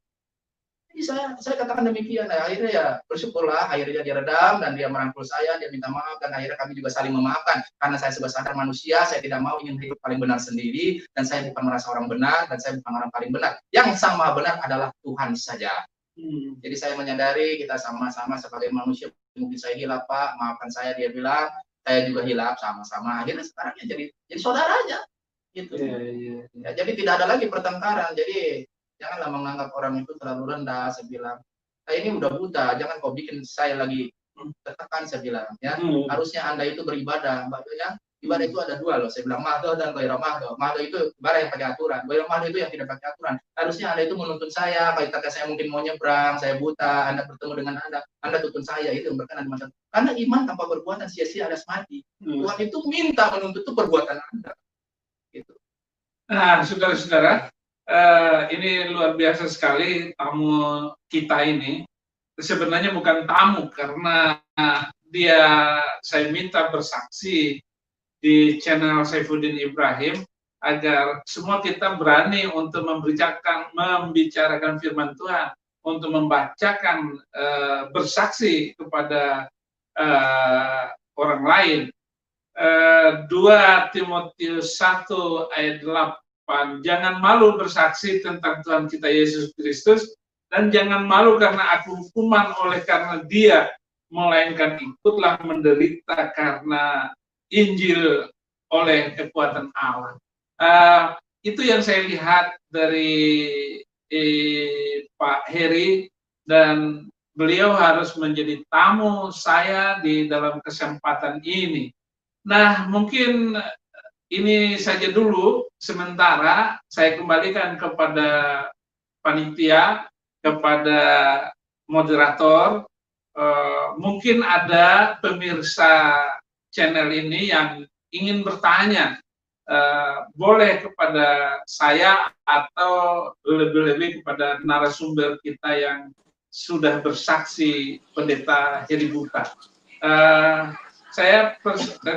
Jadi saya katakan demikian. Nah, akhirnya ya bersyukurlah. Akhirnya dia redam dan dia merangkul saya. Dia minta maaf, dan akhirnya kami juga saling memaafkan. Karena saya sebagai sadar manusia, saya tidak mau ingin hidup paling benar sendiri, dan saya bukan merasa orang benar, dan saya bukan orang paling benar. Yang sang maha benar adalah Tuhan saja. Jadi saya menyadari kita sama-sama sebagai manusia. Mungkin saya hilaf Pak, maafkan saya. Dia bilang saya juga hilaf, sama-sama. Akhirnya sekarang ya jadi saudara aja. Gitu. Ya, jadi tidak ada lagi pertengkaran. Jadi janganlah menganggap orang itu terlalu rendah. Saya bilang, ini udah buta, jangan kau bikin saya lagi tertekan, saya bilang. Ya, harusnya Anda itu beribadah, ya. Ibadah itu ada dua loh. Saya bilang mahdoh dan ghairu mahdoh. Mahdoh itu ibadah yang pakai aturan. Ghairu mahdoh itu yang tidak pakai aturan. Harusnya Anda itu menuntun saya. Kalau saya mungkin mau nyebrang, saya buta, Anda bertemu dengan Anda tuntun saya. Itu yang berkenan di mata. Karena iman tanpa perbuatan sia-sia alias mati. Tuhan itu minta menuntut itu perbuatan Anda. Gitu. Nah, saudara-saudara, ini luar biasa sekali tamu kita ini. Sebenarnya bukan tamu karena saya minta bersaksi di channel Saifuddin Ibrahim agar semua kita berani untuk membicarakan firman Tuhan, untuk membacakan bersaksi kepada orang lain. 2 Timotius 1 ayat 8, jangan malu bersaksi tentang Tuhan kita Yesus Kristus, dan jangan malu karena aku hukuman oleh karena dia, melainkan ikutlah menderita karena Injil oleh kekuatan Allah. Itu yang saya lihat dari Pak Heri, dan beliau harus menjadi tamu saya di dalam kesempatan ini. Nah, mungkin ini saja dulu sementara. Saya kembalikan kepada panitia, kepada moderator. Mungkin ada pemirsa channel ini yang ingin bertanya, boleh kepada saya atau lebih-lebih kepada narasumber kita yang sudah bersaksi, Pendeta Heri Buta. Saya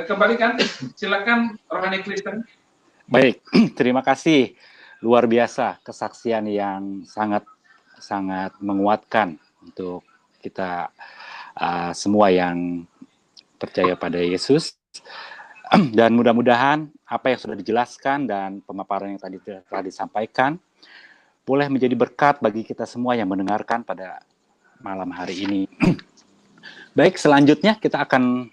kembalikan, silakan Rohani Kristen. Baik, terima kasih. Luar biasa kesaksian yang sangat menguatkan untuk kita semua yang percaya pada Yesus. Dan mudah-mudahan apa yang sudah dijelaskan dan pemaparan yang tadi telah disampaikan boleh menjadi berkat bagi kita semua yang mendengarkan pada malam hari ini. Baik, selanjutnya kita akan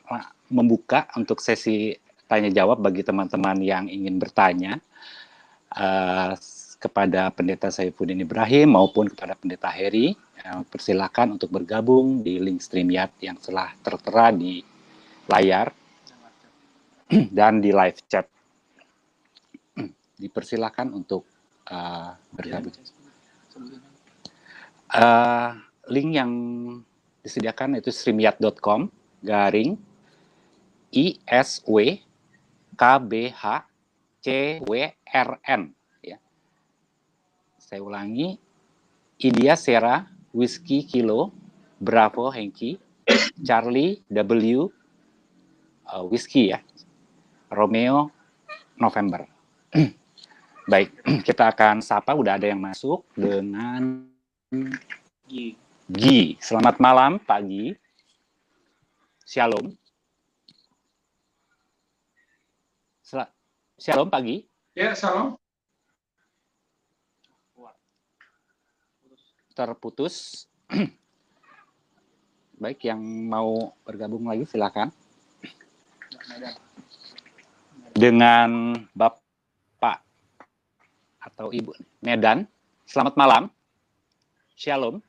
membuka untuk sesi tanya jawab bagi teman-teman yang ingin bertanya kepada Pendeta Saifuddin Ibrahim maupun kepada Pendeta Heri. Persilakan untuk bergabung di link StreamYard yang telah tertera di layar dan di live chat. Dipersilakan untuk bergabung. Link yang disediakan itu streamyard.com/ISWKBHCWRN, ya. Saya ulangi, India Sierra Whiskey Kilo Bravo Yankee Charlie W Whiskey, ya, Romeo November. Baik, kita akan sapa, udah ada yang masuk dengan Gi. Selamat malam, Pak Gi. Shalom. Shalom, Pak Gi. Ya, shalom. Terputus. Baik, yang mau bergabung lagi silakan. Dengan Bapak atau Ibu Medan. Selamat malam. Shalom.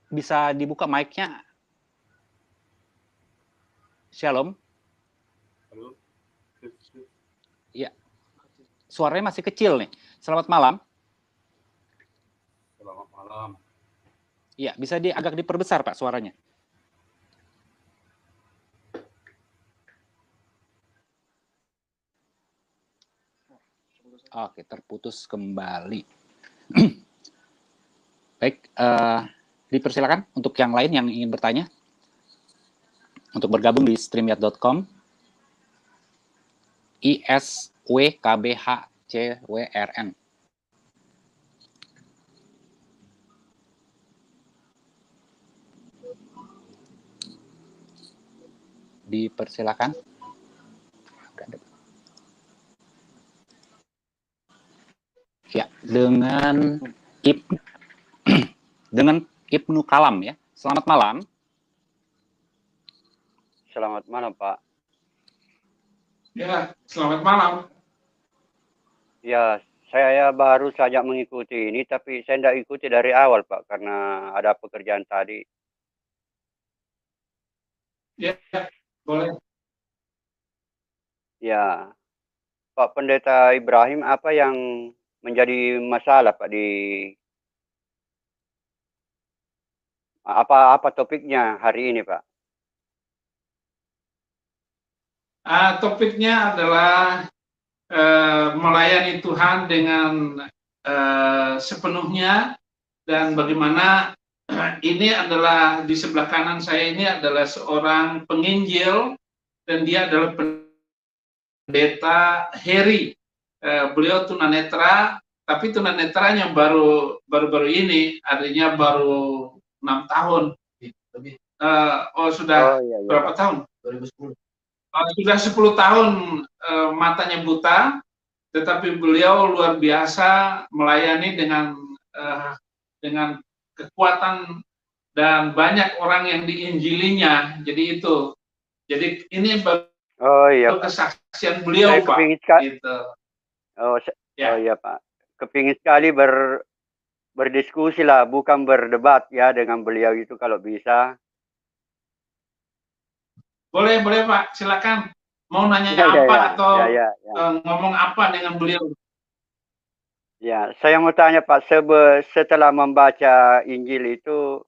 Bisa dibuka mic-nya? Shalom. Halo. Ya. Suaranya masih kecil nih. Selamat malam. Selamat malam. Iya, bisa agak diperbesar, Pak, suaranya. Oke, terputus kembali. Baik, dipersilakan untuk yang lain yang ingin bertanya untuk bergabung di streamyard.com ISWKBHCWRN. Dipersilakan. Ya, dengan Ibnu Kalam, ya. Selamat malam. Selamat malam, Pak. Ya, selamat malam. Ya, saya baru saja mengikuti ini, tapi saya tidak ikuti dari awal, Pak, karena ada pekerjaan tadi. Ya, boleh. Ya, Pak Pendeta Ibrahim, apa yang menjadi masalah Pak di apa topiknya hari ini Pak? Topiknya adalah melayani Tuhan dengan sepenuhnya, dan bagaimana ini adalah di sebelah kanan saya ini adalah seorang penginjil, dan dia adalah pendeta Heri. Beliau tunanetra, tapi tunanetranya baru ini, artinya baru 6 tahun. Lebih Sudah Oh iya, berapa Pak. tahun? 2010. Sudah 10 tahun matanya buta, tetapi beliau luar biasa melayani dengan kekuatan, dan banyak orang yang diinjilinya. Jadi ini Oh iya baru Pak. kesaksian beliau, Saya Pak. kepingin sekali. Gitu. Oh Ya. iya Pak. Kepingin sekali berdiskusi lah, bukan berdebat ya dengan beliau itu kalau bisa. Boleh Pak, silakan. Mau nanya Ya, apa ya, atau ya, ya, ya. ngomong apa dengan beliau? Ya, saya mau tanya Pak, setelah membaca Injil itu,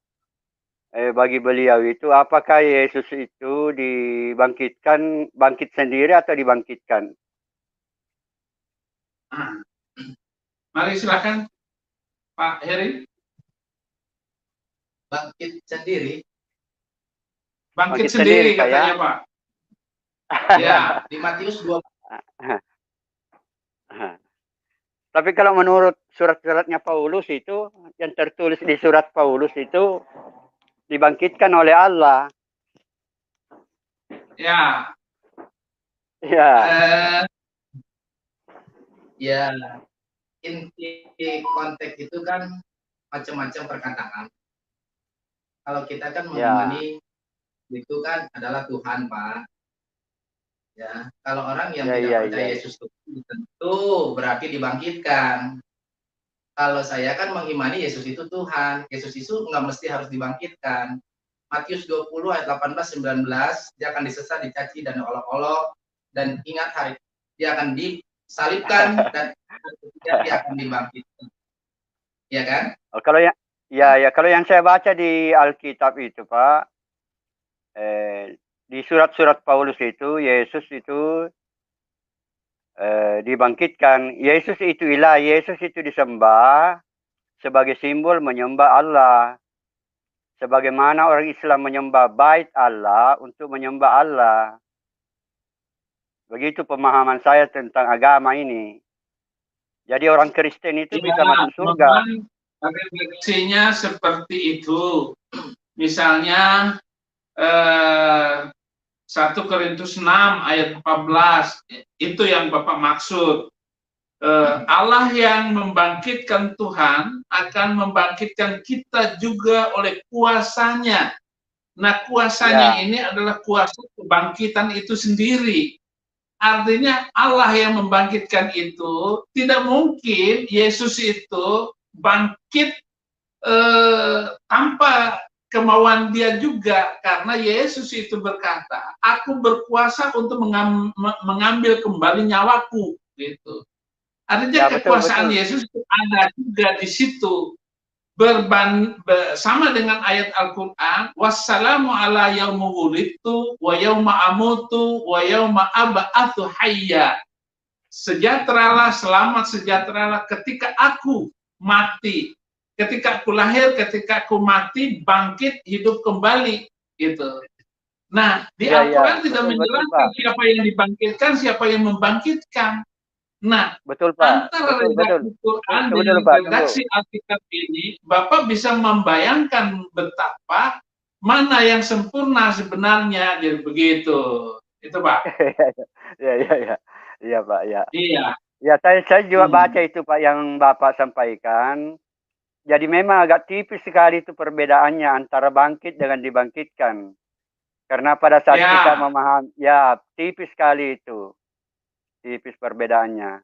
bagi beliau itu, apakah Yesus itu bangkit sendiri atau dibangkitkan? Mari silakan, Pak Heri. Bangkit sendiri. Bangkit sendiri Pak, katanya, ya? Pak. Ya, di Matius 2. Tapi kalau menurut surat-suratnya Paulus itu, yang tertulis di surat Paulus itu dibangkitkan oleh Allah. Ya. Ya. Ya, inti konteks itu kan macam-macam perkataan. Kalau kita kan mengimani itu kan adalah Tuhan, Pak. Ya, kalau orang yang tidak percaya Yesus itu tentu berarti dibangkitkan. Kalau saya kan mengimani Yesus itu Tuhan. Yesus itu nggak mesti harus dibangkitkan. Matius 20 ayat 18-19, dia akan disesat, dicaci, dan olok-olok. Dan ingat hari dia akan disalibkan dan dia akan dibangkitkan. Ya kan? Kalau kalau yang saya baca di Alkitab itu, Pak, di surat-surat Paulus itu, Yesus itu dibangkitkan. Yesus itu ilah, Yesus itu disembah sebagai simbol menyembah Allah. Sebagaimana orang Islam menyembah bait Allah untuk menyembah Allah. Begitu pemahaman saya tentang agama ini. Jadi orang Kristen itu bisa masuk surga. Refleksinya seperti itu. Misalnya 1 Korintus 6 ayat 14, itu yang Bapak maksud. Allah yang membangkitkan Tuhan akan membangkitkan kita juga oleh kuasanya. Nah, kuasanya ini adalah kuasa kebangkitan itu sendiri. Artinya Allah yang membangkitkan itu, tidak mungkin Yesus itu bangkit tanpa kemauan dia juga, karena Yesus itu berkata, aku berkuasa untuk mengambil kembali nyawaku, gitu. Artinya kekuasaan betul. Yesus ada juga di situ. Sama dengan ayat Al-Quran, wassalamu ala yauma wulidtu wa yauma amutu wa yauma ab'atsu hayya. Sejahteralah, selamat sejahteralah ketika aku mati. Ketika aku lahir, ketika aku mati, bangkit, hidup kembali, gitu. Nah, di Al-Quran tidak menjelaskan siapa yang dibangkitkan, siapa yang membangkitkan. Nah, betul, Pak. Antara redaksi Quran dengan redaksi Alkitab ini, Bapak bisa membayangkan betapa mana yang sempurna sebenarnya, jadi begitu. Itu, Pak. Iya, Pak, ya. Iya. Ya, saya juga baca itu, Pak, yang Bapak sampaikan. Jadi memang agak tipis sekali itu perbedaannya antara bangkit dengan dibangkitkan. Karena pada saat kita memahami, tipis sekali itu. Tipis perbedaannya.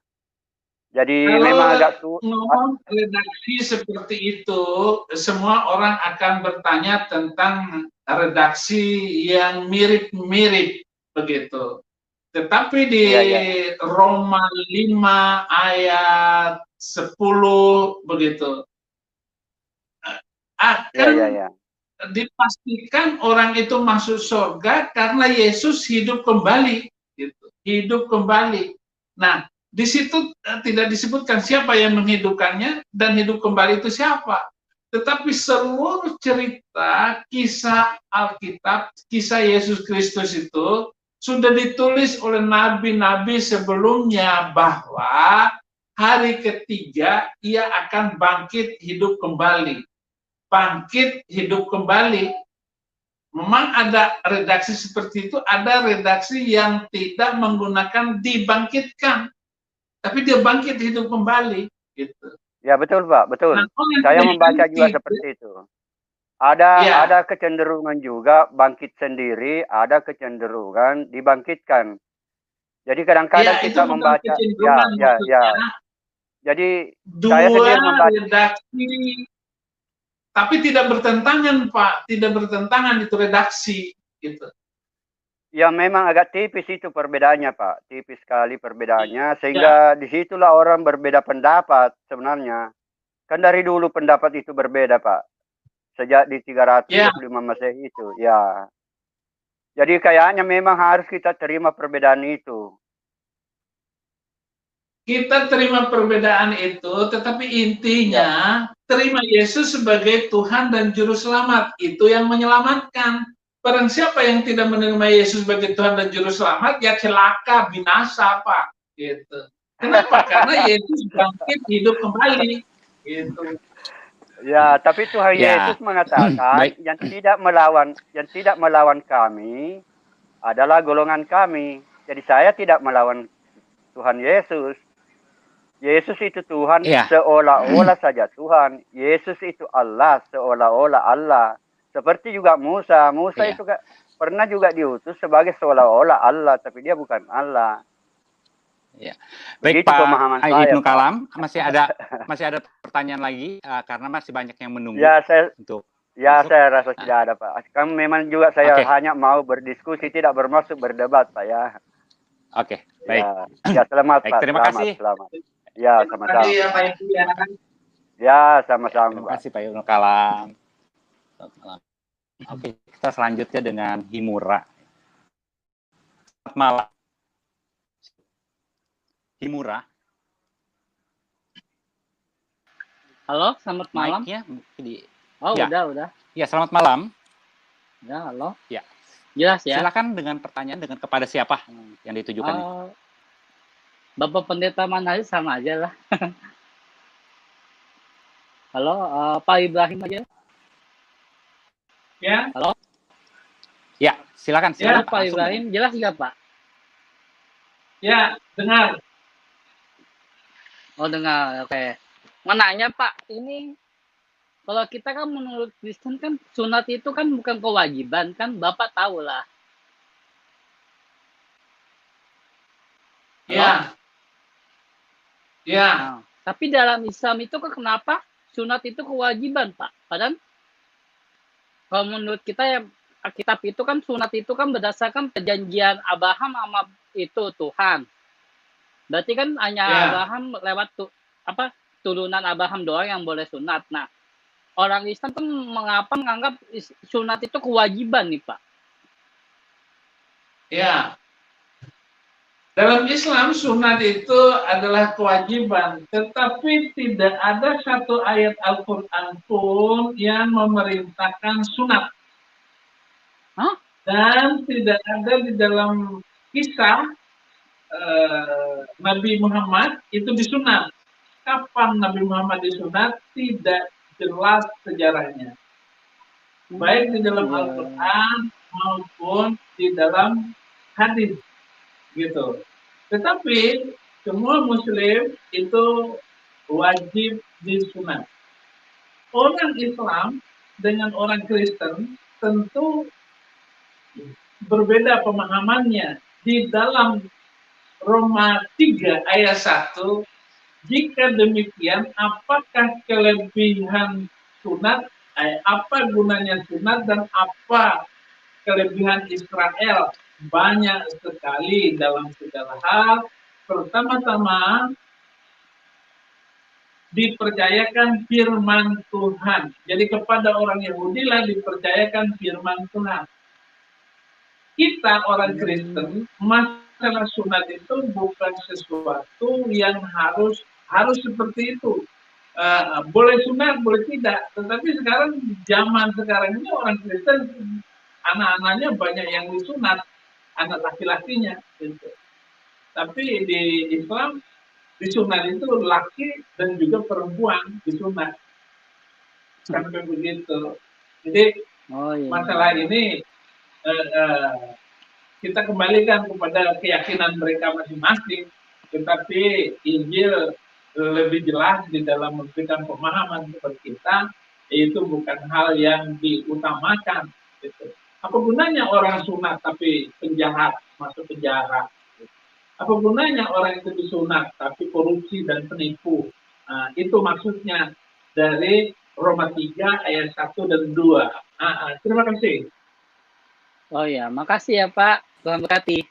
Jadi kalau memang agak ngomong redaksi seperti itu, semua orang akan bertanya tentang redaksi yang mirip-mirip begitu. Tetapi di Roma 5 ayat 10 begitu akan dipastikan orang itu masuk surga karena Yesus hidup kembali, gitu. Hidup kembali. Nah, di situ tidak disebutkan siapa yang menghidupkannya dan hidup kembali itu siapa. Tetapi seluruh cerita kisah Alkitab, kisah Yesus Kristus itu sudah ditulis oleh nabi-nabi sebelumnya bahwa hari ketiga ia akan bangkit hidup kembali. Bangkit hidup kembali. Memang ada redaksi seperti itu, ada redaksi yang tidak menggunakan dibangkitkan, tapi dia bangkit hidup kembali, gitu. Ya betul Pak, betul. Nah, saya membaca juga seperti itu. Ada kecenderungan juga bangkit sendiri, ada kecenderungan dibangkitkan. Jadi kadang-kadang kita membaca, Jadi saya sendiri membaca redaksi, tapi tidak bertentangan Pak, tidak bertentangan itu redaksi, gitu. Ya memang agak tipis itu perbedaannya Pak, tipis sekali perbedaannya, sehingga disitulah orang berbeda pendapat sebenarnya. Kan dari dulu pendapat itu berbeda Pak, sejak di 325 Masehi itu, ya. Jadi kayaknya memang harus kita terima perbedaan itu. Kita terima perbedaan itu, tetapi intinya terima Yesus sebagai Tuhan dan Juru Selamat. Itu yang menyelamatkan. Barang siapa yang tidak menerima Yesus sebagai Tuhan dan Juru Selamat, ya celaka, binasa, Pak. Gitu. Kenapa? Karena Yesus bangkit hidup kembali. Gitu. Ya, tapi Tuhan Yesus mengatakan yang tidak melawan kami adalah golongan kami. Jadi saya tidak melawan Tuhan Yesus. Yesus itu Tuhan seolah-olah saja Tuhan. Yesus itu Allah seolah-olah Allah. Seperti juga Musa. Musa itu pernah juga diutus sebagai seolah-olah Allah, tapi dia bukan Allah. Ya. Baik Pak Ibnu Kalam, masih ada pertanyaan lagi karena masih banyak yang menunggu. Ya, saya rasa tidak ada Pak. Kan memang juga saya hanya mau berdiskusi, tidak bermaksud berdebat Pak ya. Oke, baik. Ya, selamat Pak. Terima kasih. Selamat. Ya, sama-sama. Ya, sama-sama. Terima kasih Pak Ibnu Kalam. Oke, kita selanjutnya dengan Himura. Selamat malam. Himura. Halo, selamat malam. Udah. Ya, selamat malam. Ya, halo. Ya. Jelas ya. Silakan dengan pertanyaan kepada siapa yang ditujukan. Bapak Pendeta Manhaj sama aja lah. Halo, Pak Ibrahim aja. Ya. Halo. Ya, silakan. Ya, Pak Ibrahim, jelas nggak Pak? Ya, dengar. Oh, dengar. Oke. Mau nanya Pak, ini kalau kita kan menurut Kristen kan sunat itu kan bukan kewajiban kan, Bapak tahu lah. Ya. Ya. Nah, tapi dalam Islam itu kenapa sunat itu kewajiban Pak? Padahal kalau menurut kita ya Alkitab itu kan sunat itu kan berdasarkan perjanjian Abraham sama itu Tuhan. Berarti kan hanya Abraham lewat turunan Abraham doang yang boleh sunat. Nah, orang Islam tuh mengapa menganggap sunat itu kewajiban nih Pak? Ya. Dalam Islam sunat itu adalah kewajiban, tetapi tidak ada satu ayat Al-Quran pun yang memerintahkan sunat. Dan tidak ada di dalam kisah Nabi Muhammad itu disunat. Kapan Nabi Muhammad disunat tidak jelas sejarahnya. Baik di dalam Al-Quran maupun di dalam hadis. Gitu. Tetapi semua Muslim itu wajib disunat. Orang Islam dengan orang Kristen tentu berbeda pemahamannya. Di dalam Roma 3 ayat 1, jika demikian, apakah kelebihan sunat apa gunanya sunat dan apa kelebihan Israel. Banyak sekali dalam segala hal. Pertama-tama dipercayakan firman Tuhan. Jadi kepada orang Yahudi lah dipercayakan firman Tuhan. Kita orang Kristen, masalah sunat itu bukan sesuatu yang harus seperti itu. Boleh sunat, boleh tidak. Tetapi sekarang, zaman sekarang ini orang Kristen, anak-anaknya banyak yang disunat, anak laki-lakinya. Gitu. Tapi di Islam, disunat itu laki dan juga perempuan disunat. Sampai begitu. Jadi masalah ini kita kembalikan kepada keyakinan mereka masing-masing, tetapi Injil lebih jelas di dalam memberikan pemahaman kepada kita, itu bukan hal yang diutamakan. Gitu. Apa gunanya orang sunat tapi penjahat masuk penjara? Apa gunanya orang itu disunat tapi korupsi dan penipu? Nah, itu maksudnya dari Roma 3 ayat 1 dan 2. Terima kasih. Oh ya, makasih ya Pak. Tuhan berkati.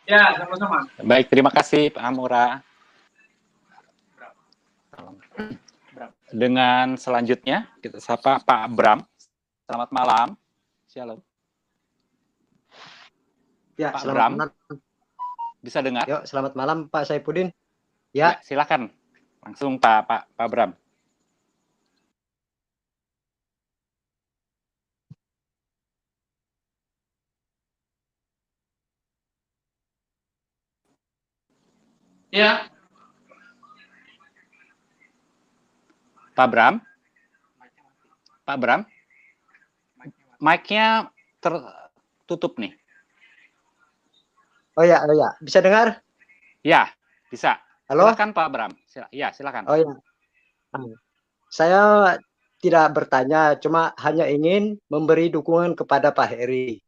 Ya, sama-sama. Baik, terima kasih Pak Amura. Dengan selanjutnya kita sapa Pak Bram. Selamat malam. Shalom. Ya, Pak selamat Bram. malam. Bisa dengar? Yuk, selamat malam Pak Saipudin. Ya, Silakan. Langsung Pak Bram. Ya. Pak Bram. Mic-nya tertutup nih. oh ya, bisa dengar? Ya, bisa. Halo? Silakan Pak Bram. Silakan. Oh ya. Saya tidak bertanya, cuma hanya ingin memberi dukungan kepada Pak Heri.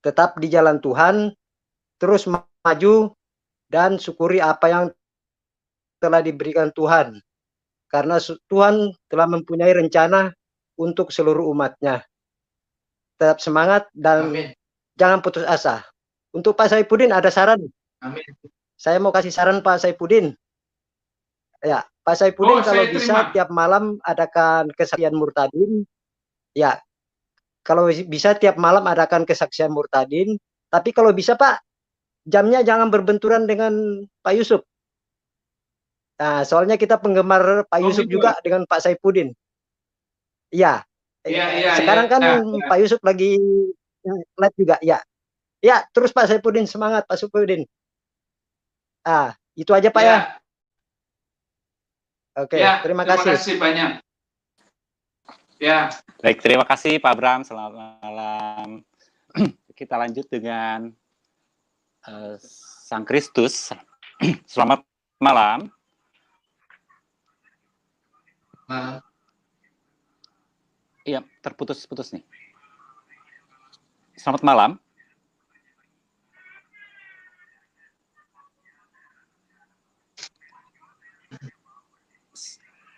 Tetap di jalan Tuhan, terus maju dan syukuri apa yang telah diberikan Tuhan. Karena Tuhan telah mempunyai rencana untuk seluruh umatnya. Tetap semangat dan Amin. jangan putus asa. Untuk Pak Saipudin ada saran. Amin. Saya mau kasih saran Pak Saipudin. Ya, Pak Saipudin kalau saya bisa terima. tiap malam adakan kesaksian murtadin. Ya, kalau bisa tiap malam adakan kesaksian murtadin. Tapi kalau bisa Pak, jamnya jangan berbenturan dengan Pak Yusuf. Nah, soalnya kita penggemar Pak Yusuf gitu. juga dengan Pak Saipudin. Iya. Iya, Sekarang kan ya. Pak Yusuf lagi live juga. Ya. Ya, terus Pak Saipudin semangat Pak Saipudin. Itu aja Pak ya. Oke, Ya, terima kasih. Terima kasih banyak. Ya. Baik, terima kasih Pak Bram. Selamat malam. Kita lanjut dengan Sang Kristus. Selamat malam. Iya, terputus-putus nih. Selamat malam.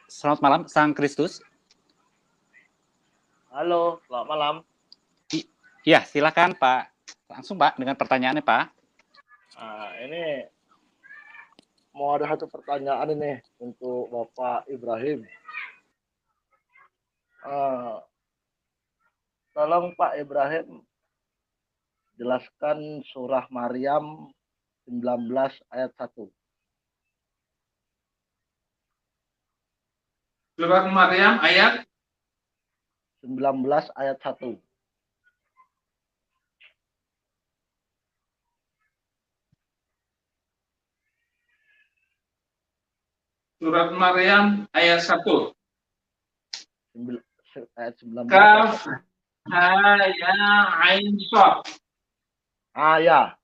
Selamat malam, Sang Kristus. Halo, selamat malam. Iya, silakan Pak. Langsung Pak, dengan pertanyaannya Pak. Ini mau ada satu pertanyaan ini untuk Bapak Ibrahim. Tolong Pak Ibrahim jelaskan surah Maryam 19 ayat 1. Surat Maryam ayat 19 ayat 1. Surat Maryam ayat 1. Ayat 19. Kaf ha ya ain shad. Ya.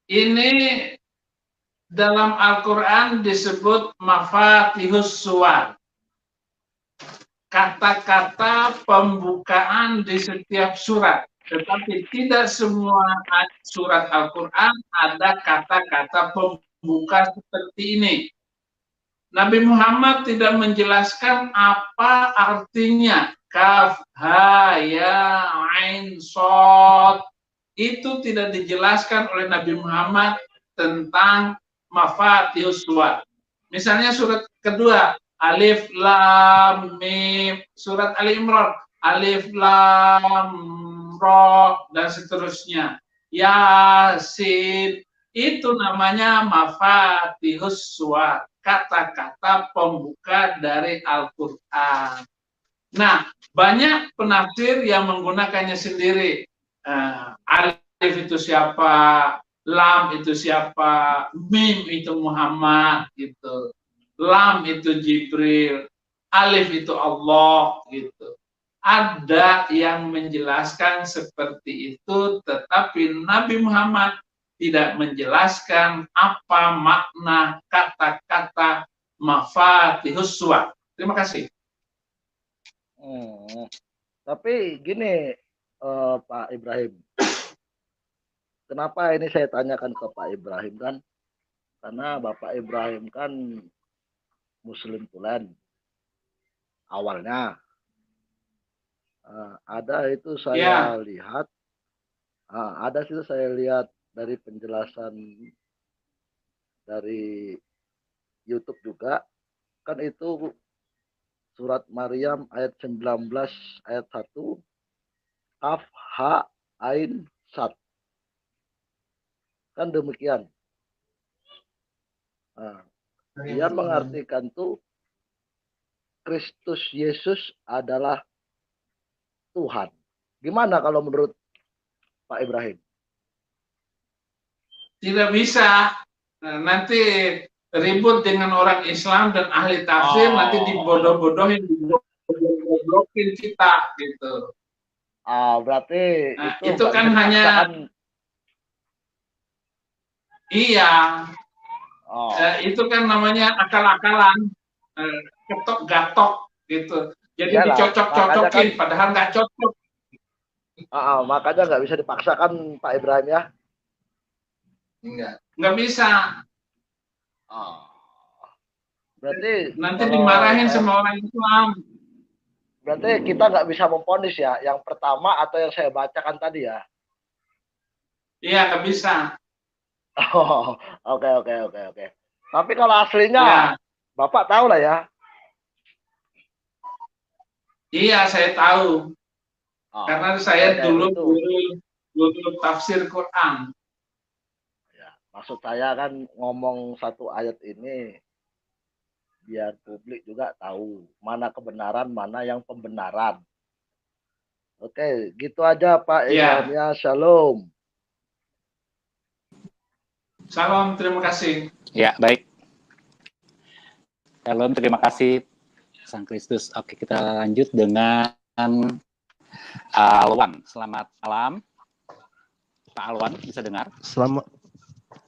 Ini dalam Al-Quran disebut mafatihus suwar. Kata-kata pembukaan di setiap surat. Tetapi tidak semua surat Al-Quran ada kata-kata pembuka seperti ini. Nabi Muhammad tidak menjelaskan apa artinya kaf, ha, ya, ain, sod. Itu tidak dijelaskan oleh Nabi Muhammad tentang mafatihus suwar. Misalnya surat kedua, alif, lam, mim. Surat Ali Imran, alif, lam, ro, dan seterusnya. Yasin, itu namanya mafatihus suwar, kata-kata pembuka dari Al-Quran. Nah, banyak penafsir yang menggunakannya sendiri. Alif itu siapa, lam itu siapa, mim itu Muhammad, gitu. Lam itu Jibril, alif itu Allah, gitu. Ada yang menjelaskan seperti itu, tetapi Nabi Muhammad tidak menjelaskan apa makna kata-kata mafatihus suwar. Terima kasih. Tapi gini, Pak Ibrahim, kenapa ini saya tanyakan ke Pak Ibrahim kan? Karena Bapak Ibrahim kan Muslim tulen awalnya. Ada itu saya lihat, ada sih saya lihat dari penjelasan dari YouTube juga, kan itu surat Maryam ayat 19 ayat 1, kaf, ha, ain, sad. Kan demikian. Dia mengartikan tuh Kristus Yesus adalah Tuhan. Gimana kalau menurut Pak Ibrahim? Tidak bisa. Nanti ribut dengan orang Islam dan ahli tafsir, nanti dibodoh-bodohin, diblokin kita, gitu. Berarti itu kan hanya iya. Itu kan namanya akal-akalan, ketok-gatok, gitu. Jadi dicocok-cocokin, padahal nggak cocok. Makanya nggak bisa dipaksakan Pak Ibrahim ya? Nggak bisa. Berarti nanti dimarahin sama orang Islam. Berarti kita nggak bisa memvonis ya, yang pertama atau yang saya bacakan tadi ya? Iya, nggak bisa. Oke. Tapi kalau aslinya, Bapak tahu lah ya? Iya, saya tahu. Karena saya dulu tafsir Quran. Ya, maksud saya kan ngomong satu ayat ini biar publik juga tahu mana kebenaran, mana yang pembenaran. Oke, gitu aja Pak Ibrahim ya. Shalom. Salam, terima kasih. Ya, baik. Shalom, terima kasih Sang Kristus. Oke, kita lanjut dengan Alwan. Selamat malam. Pak Alwan, bisa dengar?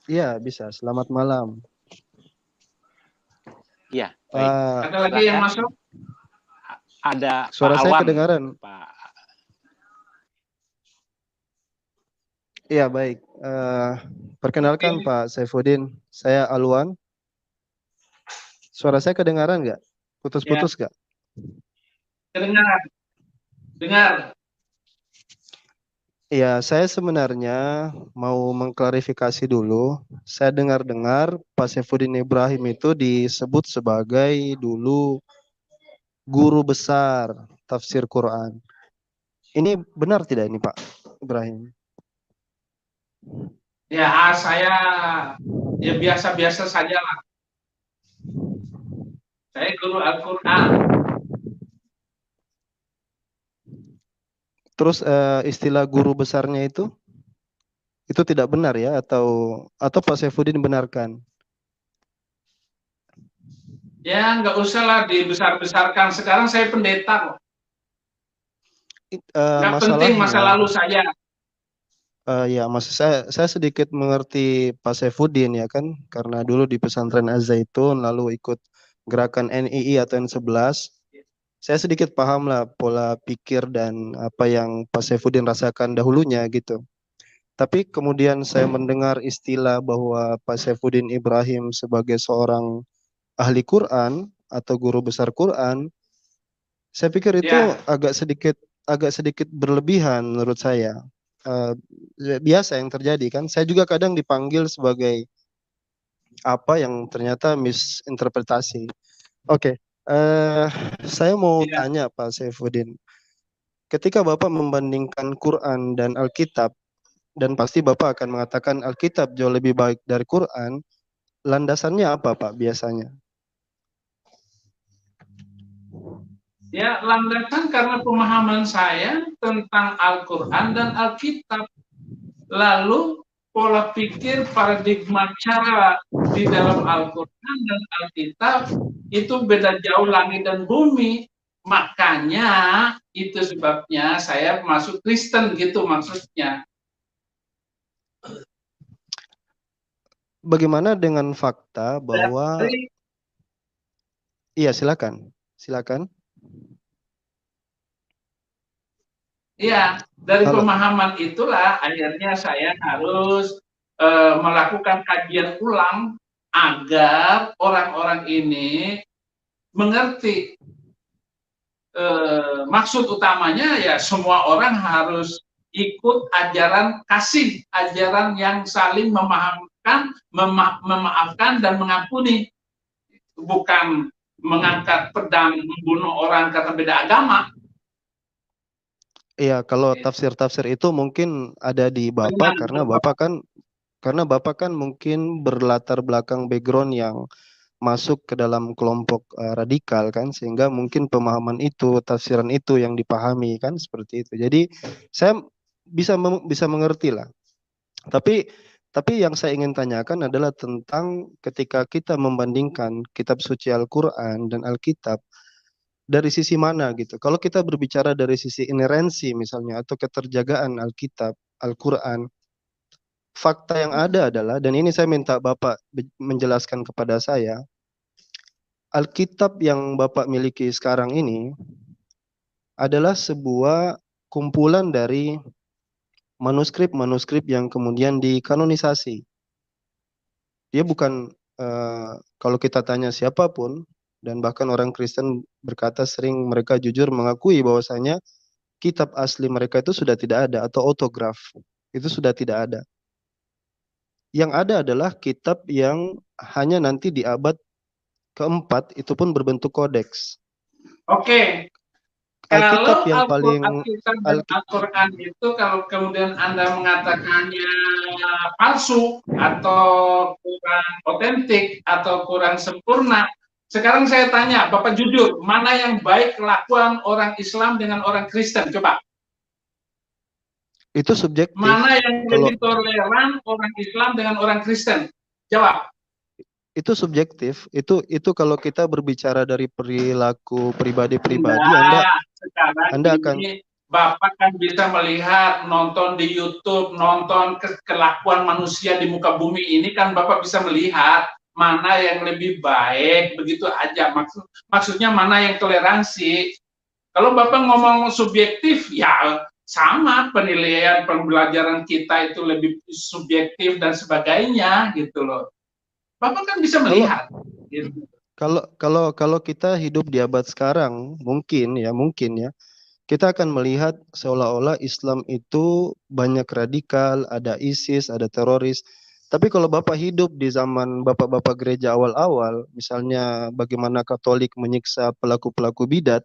Iya, bisa. Selamat malam. Iya. Ada lagi yang masuk? Ada. Suara Pak saya Alwan. kedengaran. Pak. Iya, baik. Perkenalkan Pak Saifuddin, saya Alwan. Suara saya kedengaran nggak? Putus-putus nggak? Kedengaran. Dengar. Iya, saya sebenarnya mau mengklarifikasi dulu. Saya dengar-dengar Pak Saifuddin Ibrahim itu disebut sebagai dulu guru besar tafsir Quran. Ini benar tidak ini Pak Ibrahim? Ya, saya ya biasa-biasa saja lah. Saya guru Al-Quran. Terus istilah guru besarnya itu tidak benar ya, atau Pak Saifuddin benarkan? Ya, nggak usah lah dibesar-besarkan. Sekarang saya pendeta kok. Nggak penting masa lalu saya. Ya, maksud saya sedikit mengerti Pak Saifuddin ya kan, karena dulu di pesantren Az-Zaitun lalu ikut gerakan NII atau N11. Saya sedikit paham lah pola pikir dan apa yang Pak Saifuddin rasakan dahulunya gitu. Tapi kemudian saya mendengar istilah bahwa Pak Saifuddin Ibrahim sebagai seorang ahli Quran atau guru besar Quran, saya pikir itu Ya, agak sedikit berlebihan menurut saya. Biasa yang terjadi kan. Saya juga kadang dipanggil sebagai apa yang ternyata misinterpretasi. Oke, saya mau ya. tanya Pak Saifuddin. Ketika Bapak membandingkan Quran dan Alkitab, dan pasti Bapak akan mengatakan Alkitab jauh lebih baik dari Quran, landasannya apa Pak biasanya? Ya, landasan karena pemahaman saya tentang Al-Quran dan Alkitab. Lalu pola pikir, paradigma cara di dalam Al-Quran dan Alkitab itu beda jauh langit dan bumi. Makanya itu sebabnya saya masuk Kristen gitu maksudnya. Bagaimana dengan fakta bahwa Dari, iya silakan. ya, dari Halo. pemahaman itulah akhirnya saya harus melakukan kajian ulang agar orang-orang ini mengerti maksud utamanya ya semua orang harus ikut ajaran kasih, ajaran yang saling memaafkan, memaafkan dan mengampuni, bukan mengangkat pedang membunuh orang karena beda agama. Iya, kalau tafsir-tafsir itu mungkin ada di Bapak karena Bapak kan mungkin berlatar belakang background yang masuk ke dalam kelompok radikal kan, sehingga mungkin pemahaman itu, tafsiran itu yang dipahami kan seperti itu. Jadi saya bisa mengerti lah. Tapi yang saya ingin tanyakan adalah tentang ketika kita membandingkan kitab suci Al-Qur'an dan Alkitab, dari sisi mana gitu. Kalau kita berbicara dari sisi inerensi misalnya atau keterjagaan Alkitab, Al-Qur'an, fakta yang ada adalah, dan ini saya minta Bapak menjelaskan kepada saya, Alkitab yang Bapak miliki sekarang ini adalah sebuah kumpulan dari manuskrip-manuskrip yang kemudian dikanonisasi. Dia bukan, kalau kita tanya siapapun, dan bahkan orang Kristen berkata sering mereka jujur mengakui bahwasanya kitab asli mereka itu sudah tidak ada, atau autograf itu sudah tidak ada. Yang ada adalah kitab yang hanya nanti di abad keempat itu pun berbentuk kodeks. Oke. Alkitab Kalau yang paling Alkitab dan Al-Quran itu kalau kemudian Anda mengatakannya palsu atau kurang otentik atau kurang sempurna, sekarang saya tanya, Bapak jujur, mana yang baik kelakuan orang Islam dengan orang Kristen? Coba. itu subjektif. Mana yang lebih toleran orang Islam dengan orang Kristen? Jawab. Itu subjektif. Itu kalau kita berbicara dari perilaku pribadi-pribadi, Anda akan, Bapak kan bisa melihat, nonton di YouTube, nonton kelakuan manusia di muka bumi ini kan Bapak bisa melihat mana yang lebih baik, begitu aja. Maksudnya mana yang toleransi. Kalau Bapak ngomong subjektif, ya sama, penilaian pembelajaran kita itu lebih subjektif dan sebagainya gitu loh. Bapak kan bisa melihat. Kalau kita hidup di abad sekarang, mungkin ya, kita akan melihat seolah-olah Islam itu banyak radikal, ada ISIS, ada teroris. Tapi kalau Bapak hidup di zaman Bapak-Bapak gereja awal-awal, misalnya bagaimana Katolik menyiksa pelaku-pelaku bidat,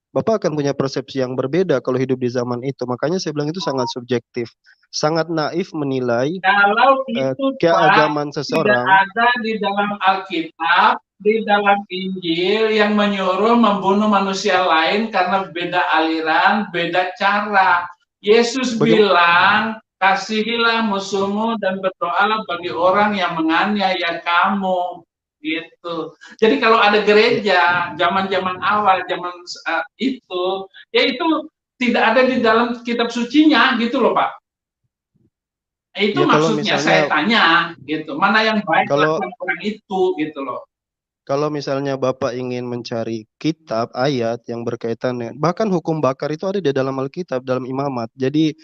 Bapak akan punya persepsi yang berbeda kalau hidup di zaman itu. Makanya saya bilang itu sangat subjektif. Sangat naif menilai kalau itu keagamaan seseorang. Tidak ada di dalam Alkitab, di dalam Injil yang menyuruh membunuh manusia lain karena beda aliran, beda cara. Yesus bilang, kasihilah musuhmu dan berdoalah bagi orang yang menganiaya kamu. Gitu. Jadi kalau ada gereja zaman-zaman awal, itu, ya itu tidak ada di dalam kitab sucinya, gitu loh Pak. Itu ya, maksudnya misalnya, saya tanya, gitu, mana yang baik orang itu, gitu loh. Kalau misalnya Bapak ingin mencari kitab, ayat yang berkaitan dengan, bahkan hukum bakar itu ada di dalam Alkitab, dalam imamat. Jadi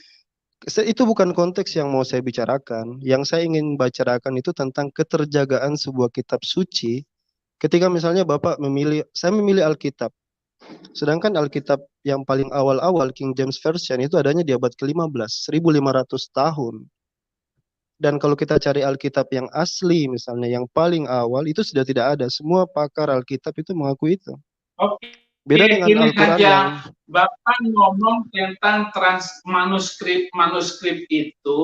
itu bukan konteks yang mau saya bicarakan. Yang saya ingin bicarakan itu tentang keterjagaan sebuah kitab suci Ketika misalnya Bapak saya memilih Alkitab, sedangkan Alkitab yang paling awal-awal King James Version itu adanya di abad ke-15, 1500 tahun. Dan kalau kita cari Alkitab yang asli misalnya yang paling awal itu sudah tidak ada. Semua pakar Alkitab itu mengaku itu. Oke, Beda dengan ini Al-Quran saja yang Bapak ngomong tentang manuskrip itu.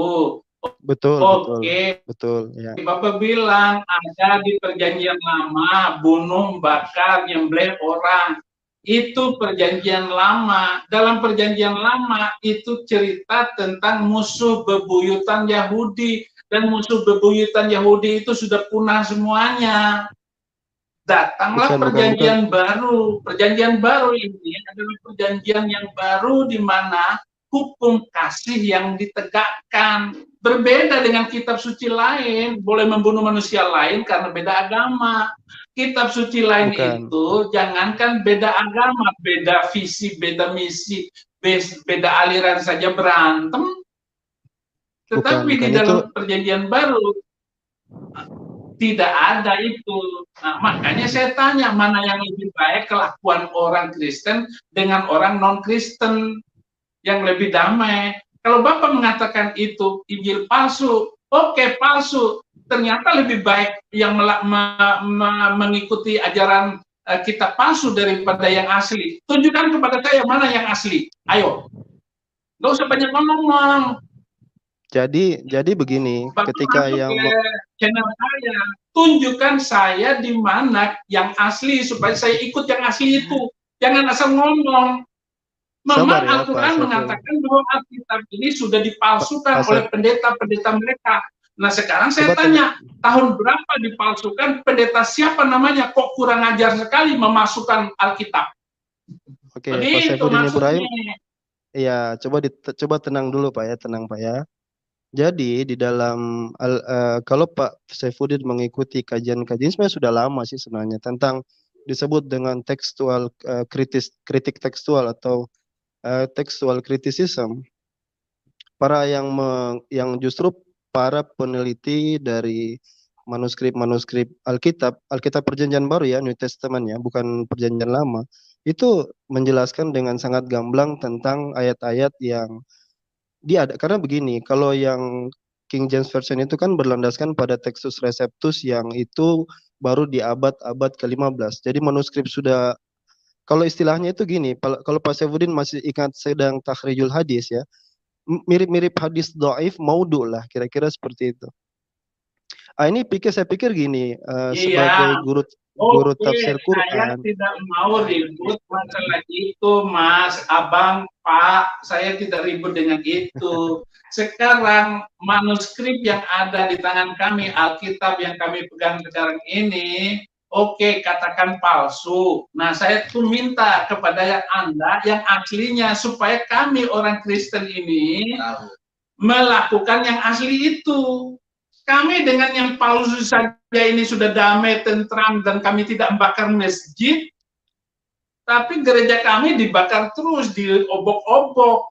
betul, Oke, betul, ya. Bapak bilang ada di Perjanjian Lama bunuh, bakar, nyembelih orang. Itu Perjanjian Lama. Dalam Perjanjian Lama itu cerita tentang musuh bebuyutan Yahudi, dan musuh bebuyutan Yahudi itu sudah punah semuanya. Datanglah perjanjian baru. Perjanjian baru ini adalah perjanjian yang baru di mana hukum kasih yang ditegakkan. Berbeda dengan kitab suci lain, boleh membunuh manusia lain karena beda agama. Kitab suci lain itu jangankan beda agama, beda visi, beda misi, beda aliran saja berantem. Tetapi di dalam perjanjian baru tidak ada itu. Nah, makanya saya tanya, mana yang lebih baik kelakuan orang Kristen dengan orang non-Kristen yang lebih damai? Kalau Bapak mengatakan itu Injil palsu, oke, palsu. Ternyata lebih baik yang mengikuti ajaran kitab palsu daripada yang asli. Tunjukkan kepada saya mana yang asli. Ayo. Nggak usah banyak ngomong. Jadi begini, Bapak ketika yang channel saya, tunjukkan saya di mana yang asli supaya saya ikut yang asli itu. Jangan asal ngomong. Memang ya, Al-Quran mengatakan bahwa Alkitab ini sudah dipalsukan oleh pendeta-pendeta mereka. Nah sekarang saya tanya, tahun berapa dipalsukan? Pendeta siapa namanya? Kok kurang ajar sekali memasukkan Alkitab? Oke, Pak Saifuddin Ibrahim. Iya, coba tenang dulu Pak ya, tenang Pak ya. Jadi di dalam kalau Pak Saifuddin mengikuti kajian-kajian sebenarnya sudah lama sih sebenarnya tentang disebut dengan tekstual kritik tekstual atau textual criticism. Para yang justru para peneliti dari manuskrip Alkitab Perjanjian Baru ya, New Testament ya, bukan Perjanjian Lama, itu menjelaskan dengan sangat gamblang tentang ayat-ayat yang karena begini, kalau yang King James Version itu kan berlandaskan pada Textus Receptus yang itu baru di abad ke-15. Jadi manuskrip sudah, kalau istilahnya itu gini, kalau Pak Saifuddin masih ingat sedang takhrijul hadis ya, mirip-mirip hadis dhaif maudhu lah, kira-kira seperti itu. Ini saya pikir gini, sebagai guru tafsir Quran. Saya tidak mau ribut masalah itu, Mas, Abang, Pak. Saya tidak ribut dengan itu. Sekarang manuskrip yang ada di tangan kami, Alkitab yang kami pegang sekarang ini, oke, katakan palsu. Nah, saya tuh minta kepada Anda yang aslinya supaya kami orang Kristen ini melakukan yang asli itu. Kami dengan yang palsu saja ini sudah damai, tentram, dan kami tidak membakar masjid, tapi gereja kami dibakar terus, diobok-obok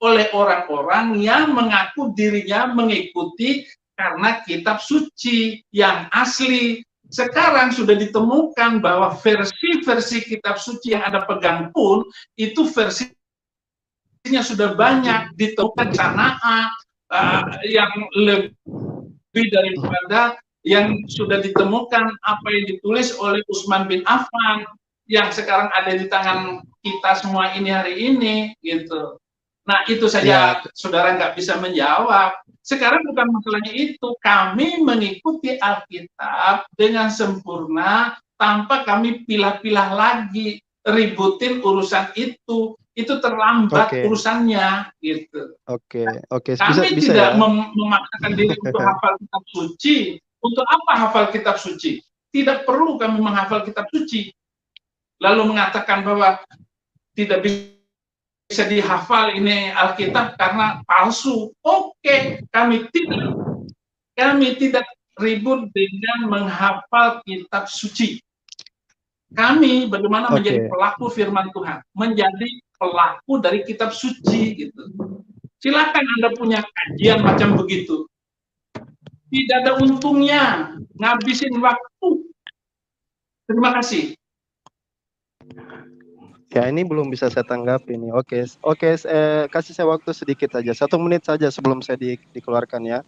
oleh orang-orang yang mengaku dirinya mengikuti karena kitab suci yang asli. Sekarang sudah ditemukan bahwa versi-versi kitab suci yang ada pegang pun, itu versinya sudah banyak ditemukan di sana, yang lebih daripada yang sudah ditemukan apa yang ditulis oleh Utsman bin Affan yang sekarang ada di tangan kita semua ini hari ini, gitu. Nah itu saja saudara nggak bisa menjawab. Sekarang bukan masalahnya itu, kami mengikuti Alkitab dengan sempurna tanpa kami pilah-pilah lagi, ributin urusan itu terlambat urusannya, gitu. Kami tidak memaksakan diri untuk hafal kitab suci. Untuk apa hafal kitab suci? Tidak perlu kami menghafal kitab suci. Lalu mengatakan bahwa tidak bisa dihafal ini Alkitab karena palsu. Oke, kami tidak ribut dengan menghafal kitab suci. Kami bagaimana menjadi pelaku firman Tuhan, menjadi pelaku dari kitab suci, gitu. Silakan Anda punya kajian macam begitu. Tidak ada untungnya, ngabisin waktu. Terima kasih. Ya, ini belum bisa saya tanggapi nih. Oke, kasih saya waktu sedikit saja, 1 menit saja sebelum saya dikeluarkan ya.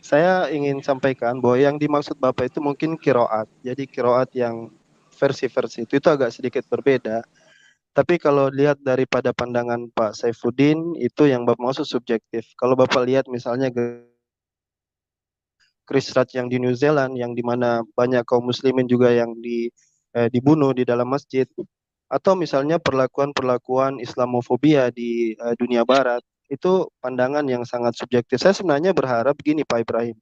Saya ingin sampaikan bahwa yang dimaksud Bapak itu mungkin kiroat. Jadi kiroat yang versi-versi itu agak sedikit berbeda. Tapi kalau lihat daripada pandangan Pak Saifuddin, itu yang Bapak maksud subjektif. Kalau Bapak lihat misalnya Christchurch yang di New Zealand, yang dimana banyak kaum muslimin juga yang dibunuh di dalam masjid, atau misalnya perlakuan Islamofobia di dunia barat, itu pandangan yang sangat subjektif. Saya sebenarnya berharap begini Pak Ibrahim,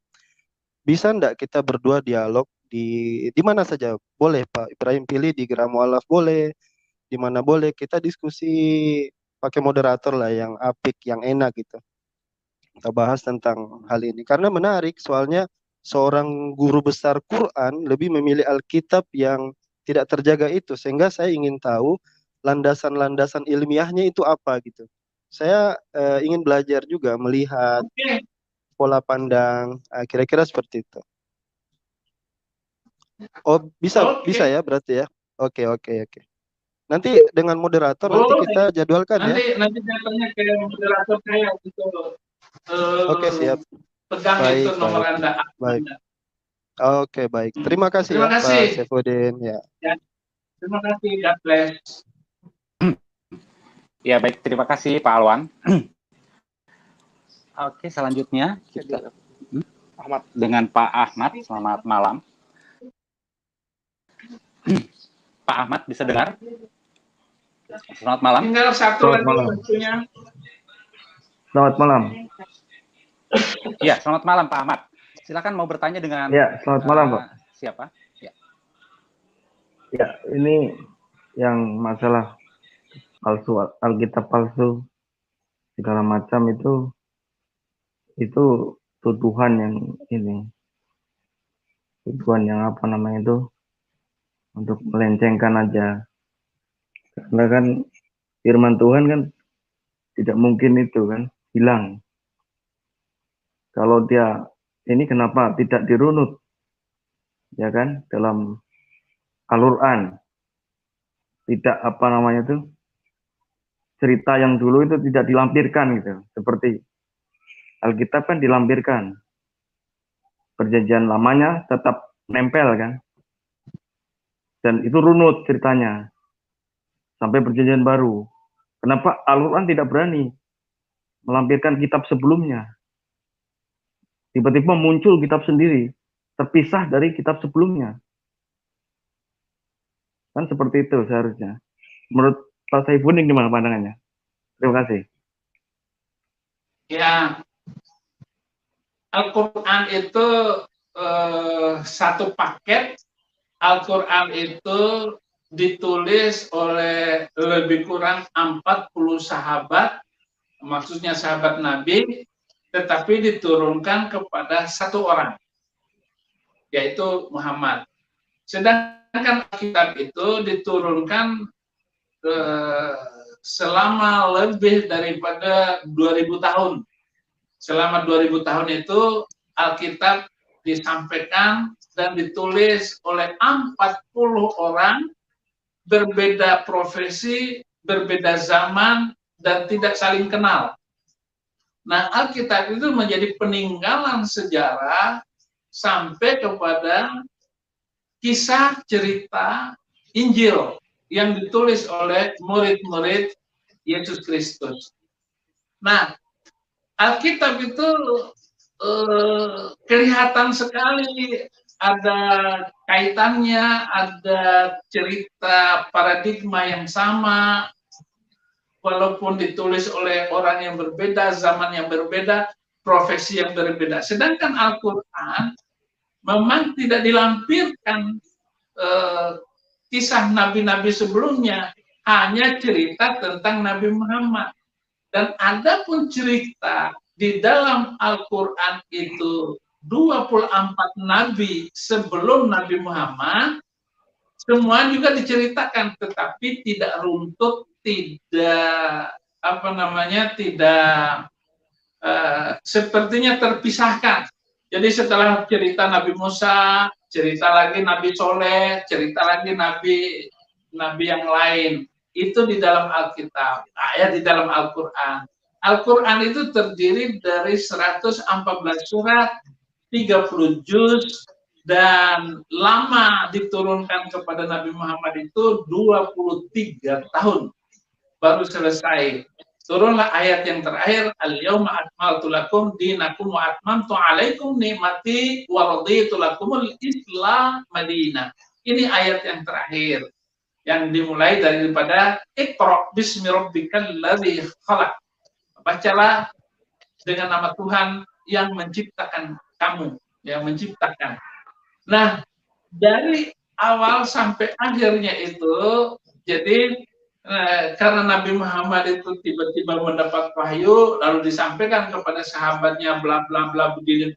bisa enggak kita berdua dialog di mana saja boleh, Pak Ibrahim pilih di Gerak Mu'alaf boleh, di mana boleh, kita diskusi pakai moderator lah yang apik, yang enak gitu. Kita bahas tentang hal ini karena menarik, soalnya seorang guru besar Quran lebih memilih Alkitab yang tidak terjaga itu, sehingga saya ingin tahu landasan-landasan ilmiahnya itu apa gitu. Saya ingin belajar juga melihat pola pandang, kira-kira seperti itu. Oh, bisa ya berarti ya. Oke. Nanti dengan moderator nanti kita jadwalkan ya. Nanti datanya ke moderator saya untuk Oke, siap. pegang itu nomor Anda. Baik. Oke, baik. Terima kasih Terima ya kasih. Pak Saifuddin ya. Terima kasih, God bless. Ya, baik, terima kasih Pak Alwan. Oke, selanjutnya kita dengan Pak Ahmad. Selamat malam. Pak Ahmad bisa dengar? Selamat malam. Tinggal satu lagi tentunya. Selamat malam. Iya, selamat malam Pak Ahmad. Silakan mau bertanya dengan Ya, selamat malam Pak. Siapa? Ya, ini yang masalah palsu, Alkitab palsu segala macam itu tuduhan yang ini, tuduhan yang apa namanya itu untuk melencengkan aja. Karena kan firman Tuhan kan tidak mungkin itu kan hilang. Kalau dia ini kenapa tidak dirunut, ya kan, dalam Al-Quran, tidak apa namanya itu, cerita yang dulu itu tidak dilampirkan gitu, seperti Alkitab kan dilampirkan, perjanjian lamanya tetap nempel kan, dan itu runut ceritanya sampai perjanjian baru. Kenapa Al-Quran tidak berani melampirkan kitab sebelumnya? Tiba-tiba muncul kitab sendiri, terpisah dari kitab sebelumnya. Kan seperti itu seharusnya. Menurut Pak Saifuddin gimana pandangannya? Terima kasih. Ya, Al-Quran itu satu paket. Al-Quran itu ditulis oleh lebih kurang 40 sahabat, maksudnya sahabat Nabi, tetapi diturunkan kepada satu orang, yaitu Muhammad. Sedangkan kitab itu diturunkan selama lebih daripada 2000 tahun. Selama 2000 tahun itu Alkitab disampaikan dan ditulis oleh 40 orang, berbeda profesi, berbeda zaman, dan tidak saling kenal. Nah, Alkitab itu menjadi peninggalan sejarah sampai kepada kisah cerita Injil yang ditulis oleh murid-murid Yesus Kristus. Nah, Alkitab itu kelihatan sekali ada kaitannya, ada cerita paradigma yang sama, walaupun ditulis oleh orang yang berbeda, zaman yang berbeda, profesi yang berbeda. Sedangkan Al-Quran memang tidak dilampirkan kisah nabi-nabi sebelumnya, hanya cerita tentang Nabi Muhammad. Dan ada pun cerita di dalam Al-Quran itu 24 nabi sebelum Nabi Muhammad, semua juga diceritakan, tetapi tidak runtut, tidak sepertinya terpisahkan. Jadi setelah cerita Nabi Musa, cerita lagi Nabi Soleh, cerita lagi Nabi yang lain. Itu di dalam Alkitab, di dalam Al-Quran. Al-Quran itu terdiri dari 114 surat, 30 juz, dan lama diturunkan kepada Nabi Muhammad itu 23 tahun baru selesai. Turunlah ayat yang terakhir, al-yawma akmaltu lakum dinakum wa atmamtu alaikum nikmati wa raditu lakumul Islam Madinah. Ini ayat yang terakhir yang dimulai daripada Iqra bismi rabbikal ladzi khalaq. Bacalah dengan nama Tuhan yang menciptakan kamu, yang menciptakan. Nah, dari awal sampai akhirnya itu, jadi karena Nabi Muhammad itu tiba-tiba mendapat wahyu, lalu disampaikan kepada sahabatnya bla bla bla begini,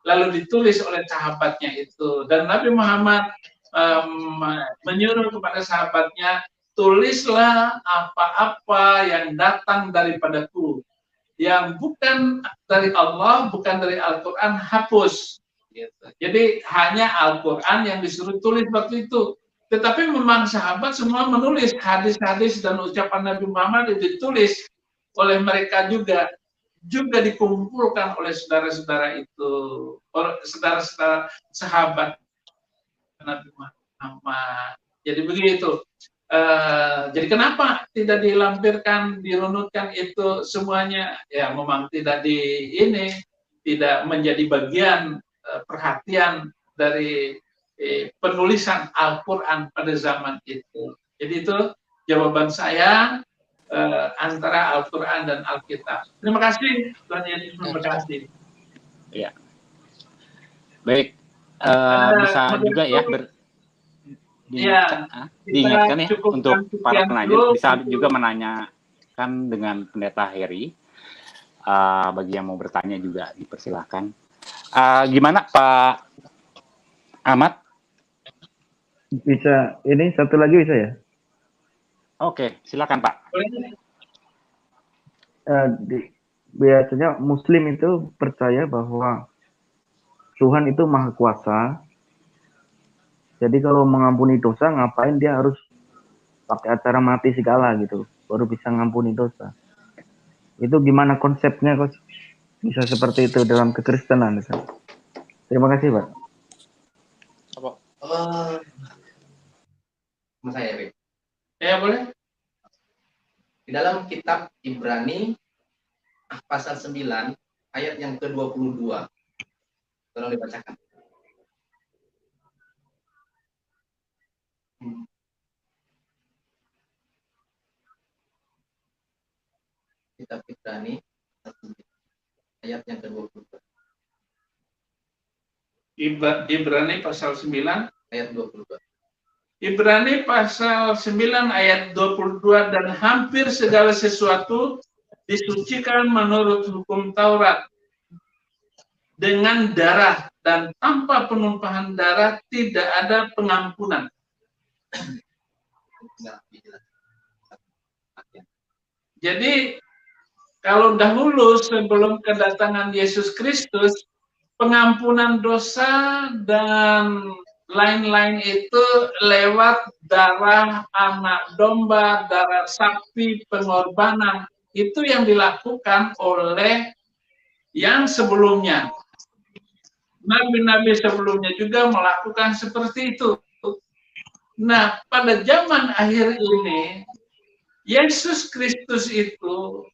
lalu ditulis oleh sahabatnya itu. Dan Nabi Muhammad menyuruh kepada sahabatnya, tulislah apa-apa yang datang daripadaku, yang bukan dari Allah, bukan dari Al-Quran, hapus. Gitu. Jadi hanya Al-Quran yang disuruh tulis waktu itu. Tetapi memang sahabat semua menulis hadis-hadis dan ucapan Nabi Muhammad itu ditulis oleh mereka juga dikumpulkan oleh saudara-saudara itu, saudara-saudara sahabat Nabi Muhammad. Jadi begitu. Jadi kenapa tidak dilampirkan, dirunutkan itu semuanya? Ya memang tidak tidak menjadi bagian perhatian dari penulisan Al-Quran pada zaman itu. Jadi itu jawaban saya antara Al-Quran dan Alkitab. Terima kasih, Tuhan Yesus memberkati. Ya. Baik, bisa juga ya diingatkan ya untuk para penanya, bisa juga menanyakan dengan Pendeta Heri. Bagi yang mau bertanya juga dipersilahkan. Gimana Pak Ahmad? Bisa, ini satu lagi bisa ya? Oke, silakan Pak. Biasanya Muslim itu percaya bahwa Tuhan itu Maha Kuasa. Jadi kalau mengampuni dosa, ngapain dia harus pakai acara mati segala gitu, baru bisa ngampuni dosa. Itu gimana konsepnya, Coach? Bisa seperti itu dalam kekristenan. Terima kasih, Pak. Saya, Pak. Ya, boleh. Di dalam kitab Ibrani pasal 9 ayat yang ke-22. Tolong dibacakan. Kitab Ibrani ayat yang ke-22. Ibrani pasal 9 ayat 22. Ibrani pasal 9 ayat 22, dan hampir segala sesuatu disucikan menurut hukum Taurat dengan darah, dan tanpa penumpahan darah tidak ada pengampunan. Jadi kalau dahulu sebelum kedatangan Yesus Kristus, pengampunan dosa dan lain-lain itu lewat darah anak domba, darah sapi, pengorbanan. Itu yang dilakukan oleh yang sebelumnya. Nabi-nabi sebelumnya juga melakukan seperti itu. Nah, pada zaman akhir ini, Yesus Kristus itu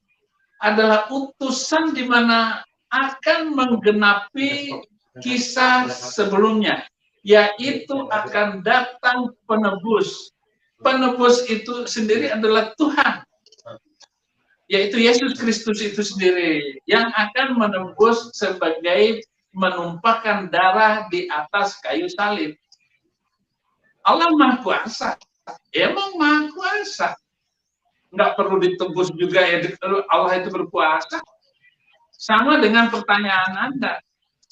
adalah utusan di mana akan menggenapi kisah sebelumnya, yaitu akan datang penebus. Penebus itu sendiri adalah Tuhan, yaitu Yesus Kristus itu sendiri yang akan menebus sebagai menumpahkan darah di atas kayu salib. Allah Maha Kuasa, emang Maha Kuasa. Nggak perlu ditebus juga ya, Allah itu berkuasa. Sama dengan pertanyaan Anda,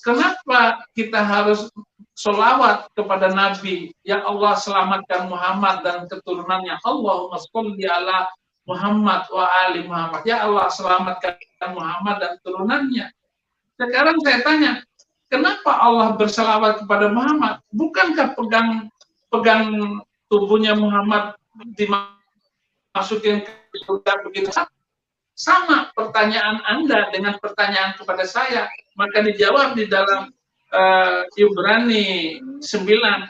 kenapa kita harus sholawat kepada Nabi? Ya Allah, selamatkan Muhammad dan keturunannya. Allahumma sholli ala Muhammad wa ali Muhammad. Ya Allah, selamatkan Muhammad dan keturunannya. Sekarang saya tanya, kenapa Allah bersalawat kepada Muhammad? Bukankah pegang tubuhnya Muhammad dimasukin ke surga begitu? Sama pertanyaan Anda dengan pertanyaan kepada saya, maka dijawab di dalam Ibrani 9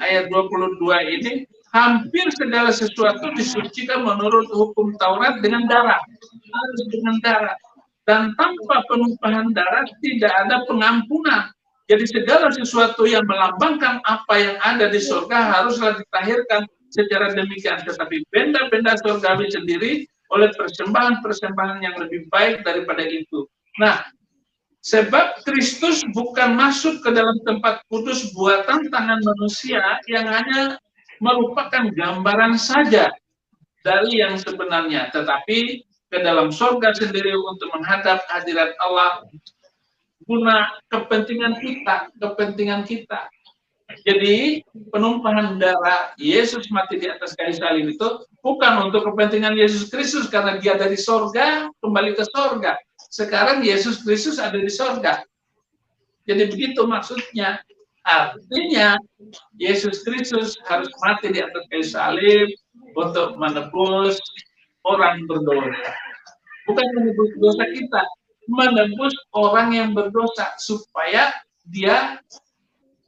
ayat 22 ini, hampir segala sesuatu disucikan menurut hukum Taurat dengan darah, harus dengan darah, dan tanpa penumpahan darah tidak ada pengampunan. Jadi segala sesuatu yang melambangkan apa yang ada di surga haruslah ditahirkan secara demikian, tetapi benda-benda surgawi sendiri oleh persembahan-persembahan yang lebih baik daripada itu. Nah, sebab Kristus bukan masuk ke dalam tempat kudus buatan tangan manusia yang hanya merupakan gambaran saja dari yang sebenarnya, tetapi ke dalam surga sendiri untuk menghadap hadirat Allah guna kepentingan kita. Jadi penumpahan darah Yesus mati di atas kayu salib itu bukan untuk kepentingan Yesus Kristus karena dia dari sorga kembali ke sorga. Sekarang Yesus Kristus ada di sorga. Jadi begitu maksudnya. Artinya Yesus Kristus harus mati di atas kayu salib untuk menebus orang berdosa. Bukan menebus dosa kita, menebus orang yang berdosa supaya dia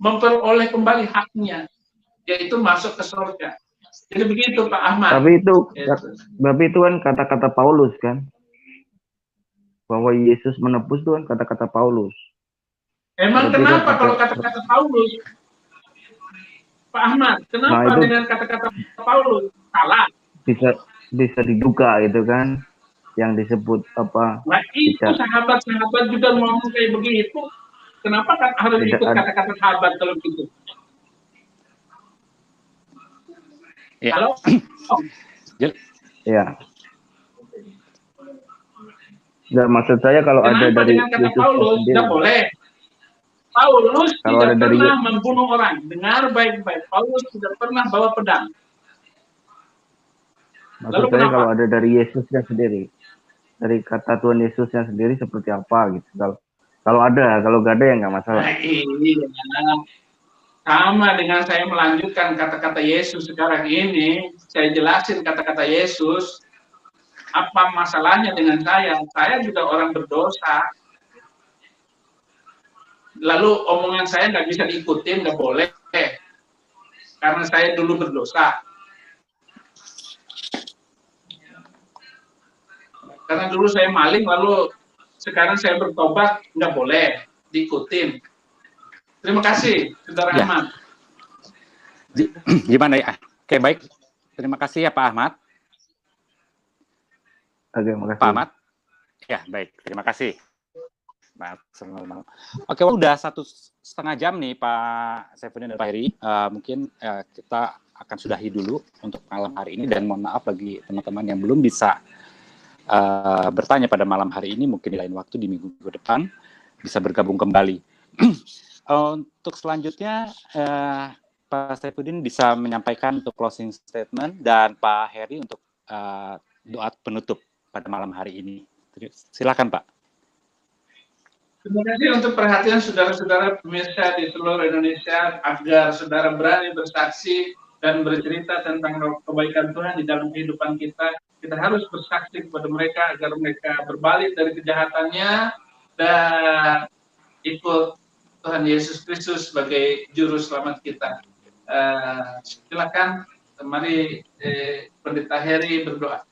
memperoleh kembali haknya, yaitu masuk ke surga. Jadi begitu Pak Ahmad. Tapi itu kan kata-kata Paulus kan, bahwa Yesus menebus itu kan kata-kata Paulus. Emang jadi kenapa kalau kata-kata Paulus, Pak Ahmad? Kenapa dengan kata-kata Paulus salah? Bisa diduga itu kan, yang disebut apa? Nah itu sahabat-sahabat juga ngomong kayak begitu. Kenapa harus ikut kata-kata sahabat kalau gitu? Ya. Halo? Oh. Ya. Nggak, maksud saya kalau ada dari Yesus Paulus tidak boleh. Paulus kalau tidak ada pernah membunuh orang. Dengar baik-baik. Paulus tidak pernah bawa pedang. Maksud saya kalau ada dari Yesusnya sendiri, dari kata Tuhan Yesusnya sendiri seperti apa gitu. Kalau ada, kalau nggak ada ya nggak masalah. Nah, ini sama dengan saya melanjutkan kata-kata Yesus sekarang ini, saya jelasin kata-kata Yesus. Apa masalahnya dengan saya? Saya juga orang berdosa. Lalu omongan saya nggak bisa diikutin, nggak boleh. Karena saya dulu berdosa. Karena dulu saya maling, lalu sekarang saya bertobat, nggak boleh diikutin. Terima kasih, Saudara Ahmad. Gimana ya? Oke, baik. Terima kasih ya Pak Ahmad. Oke, makasih. Pak Ahmad. Ya, baik. Terima kasih. Oke, udah 1,5 jam nih Pak Saifuddin dan Pak Heri. Mungkin kita akan sudahi dulu untuk malam hari ini, dan mohon maaf bagi teman-teman yang belum bisa bertanya pada malam hari ini, mungkin di lain waktu di minggu depan bisa bergabung kembali. Untuk selanjutnya Pak Saifuddin bisa menyampaikan untuk closing statement dan Pak Heri untuk doa penutup pada malam hari ini. Silakan Pak. Terima kasih untuk perhatian saudara-saudara pemirsa di seluruh Indonesia, agar saudara berani bersaksi dan bercerita tentang kebaikan Tuhan di dalam kehidupan kita. Kita harus bersaksi kepada mereka agar mereka berbalik dari kejahatannya dan ikut Tuhan Yesus Kristus sebagai juru selamat kita. Silakan, mari Pendeta Heri berdoa.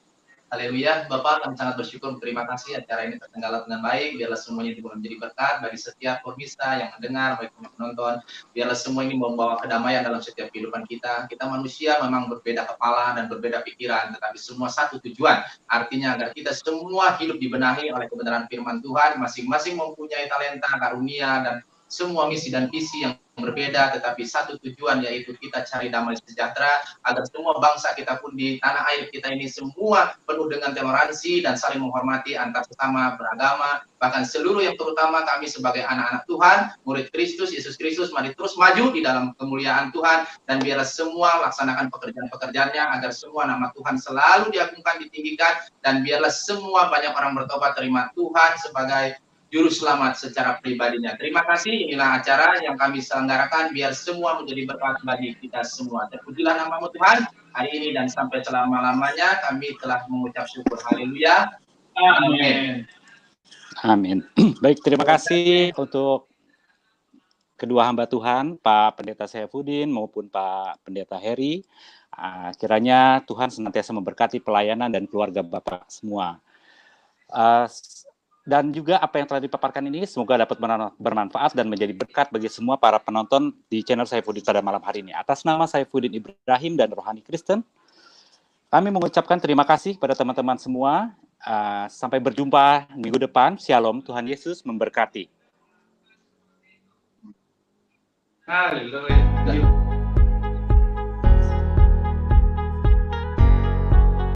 Haleluya, Bapak, kami sangat bersyukur, terima kasih acara ini tertenggelam dengan baik. Biarlah semuanya dibuat menjadi berkat bagi setiap pemirsa yang mendengar, baik penonton. Biarlah semua ini membawa kedamaian dalam setiap kehidupan kita. Kita manusia memang berbeda kepala dan berbeda pikiran, tetapi semua satu tujuan. Artinya agar kita semua hidup dibenahi oleh kebenaran firman Tuhan, masing-masing mempunyai talenta, karunia, dan semua misi dan visi yang berbeda, tetapi satu tujuan, yaitu kita cari damai sejahtera, agar semua bangsa kita pun di tanah air kita ini semua penuh dengan toleransi dan saling menghormati antar sesama beragama, bahkan seluruh yang terutama kami sebagai anak-anak Tuhan, murid Kristus, Yesus Kristus, mari terus maju di dalam kemuliaan Tuhan, dan biarlah semua laksanakan pekerjaan-pekerjaannya, agar semua nama Tuhan selalu diagungkan, ditinggikan, dan biarlah semua banyak orang bertobat terima Tuhan sebagai Juru Selamat secara pribadinya. Terima kasih, inilah acara yang kami selenggarakan biar semua menjadi berkat bagi kita semua. Terpujilah nama-Mu Tuhan hari ini dan sampai selama-lamanya kami telah mengucap syukur. Haleluya. Amin. Amin. Baik, terima kasih untuk kedua hamba Tuhan, Pak Pendeta Saifuddin maupun Pak Pendeta Heri. Kiranya Tuhan senantiasa memberkati pelayanan dan keluarga Bapak semua. Dan juga apa yang telah dipaparkan ini semoga dapat bermanfaat dan menjadi berkat bagi semua para penonton di channel Saifuddin pada malam hari ini. Atas nama Saifuddin Ibrahim dan Rohani Kristen, kami mengucapkan terima kasih kepada teman-teman semua. Sampai berjumpa minggu depan. Shalom, Tuhan Yesus memberkati. Haleluya.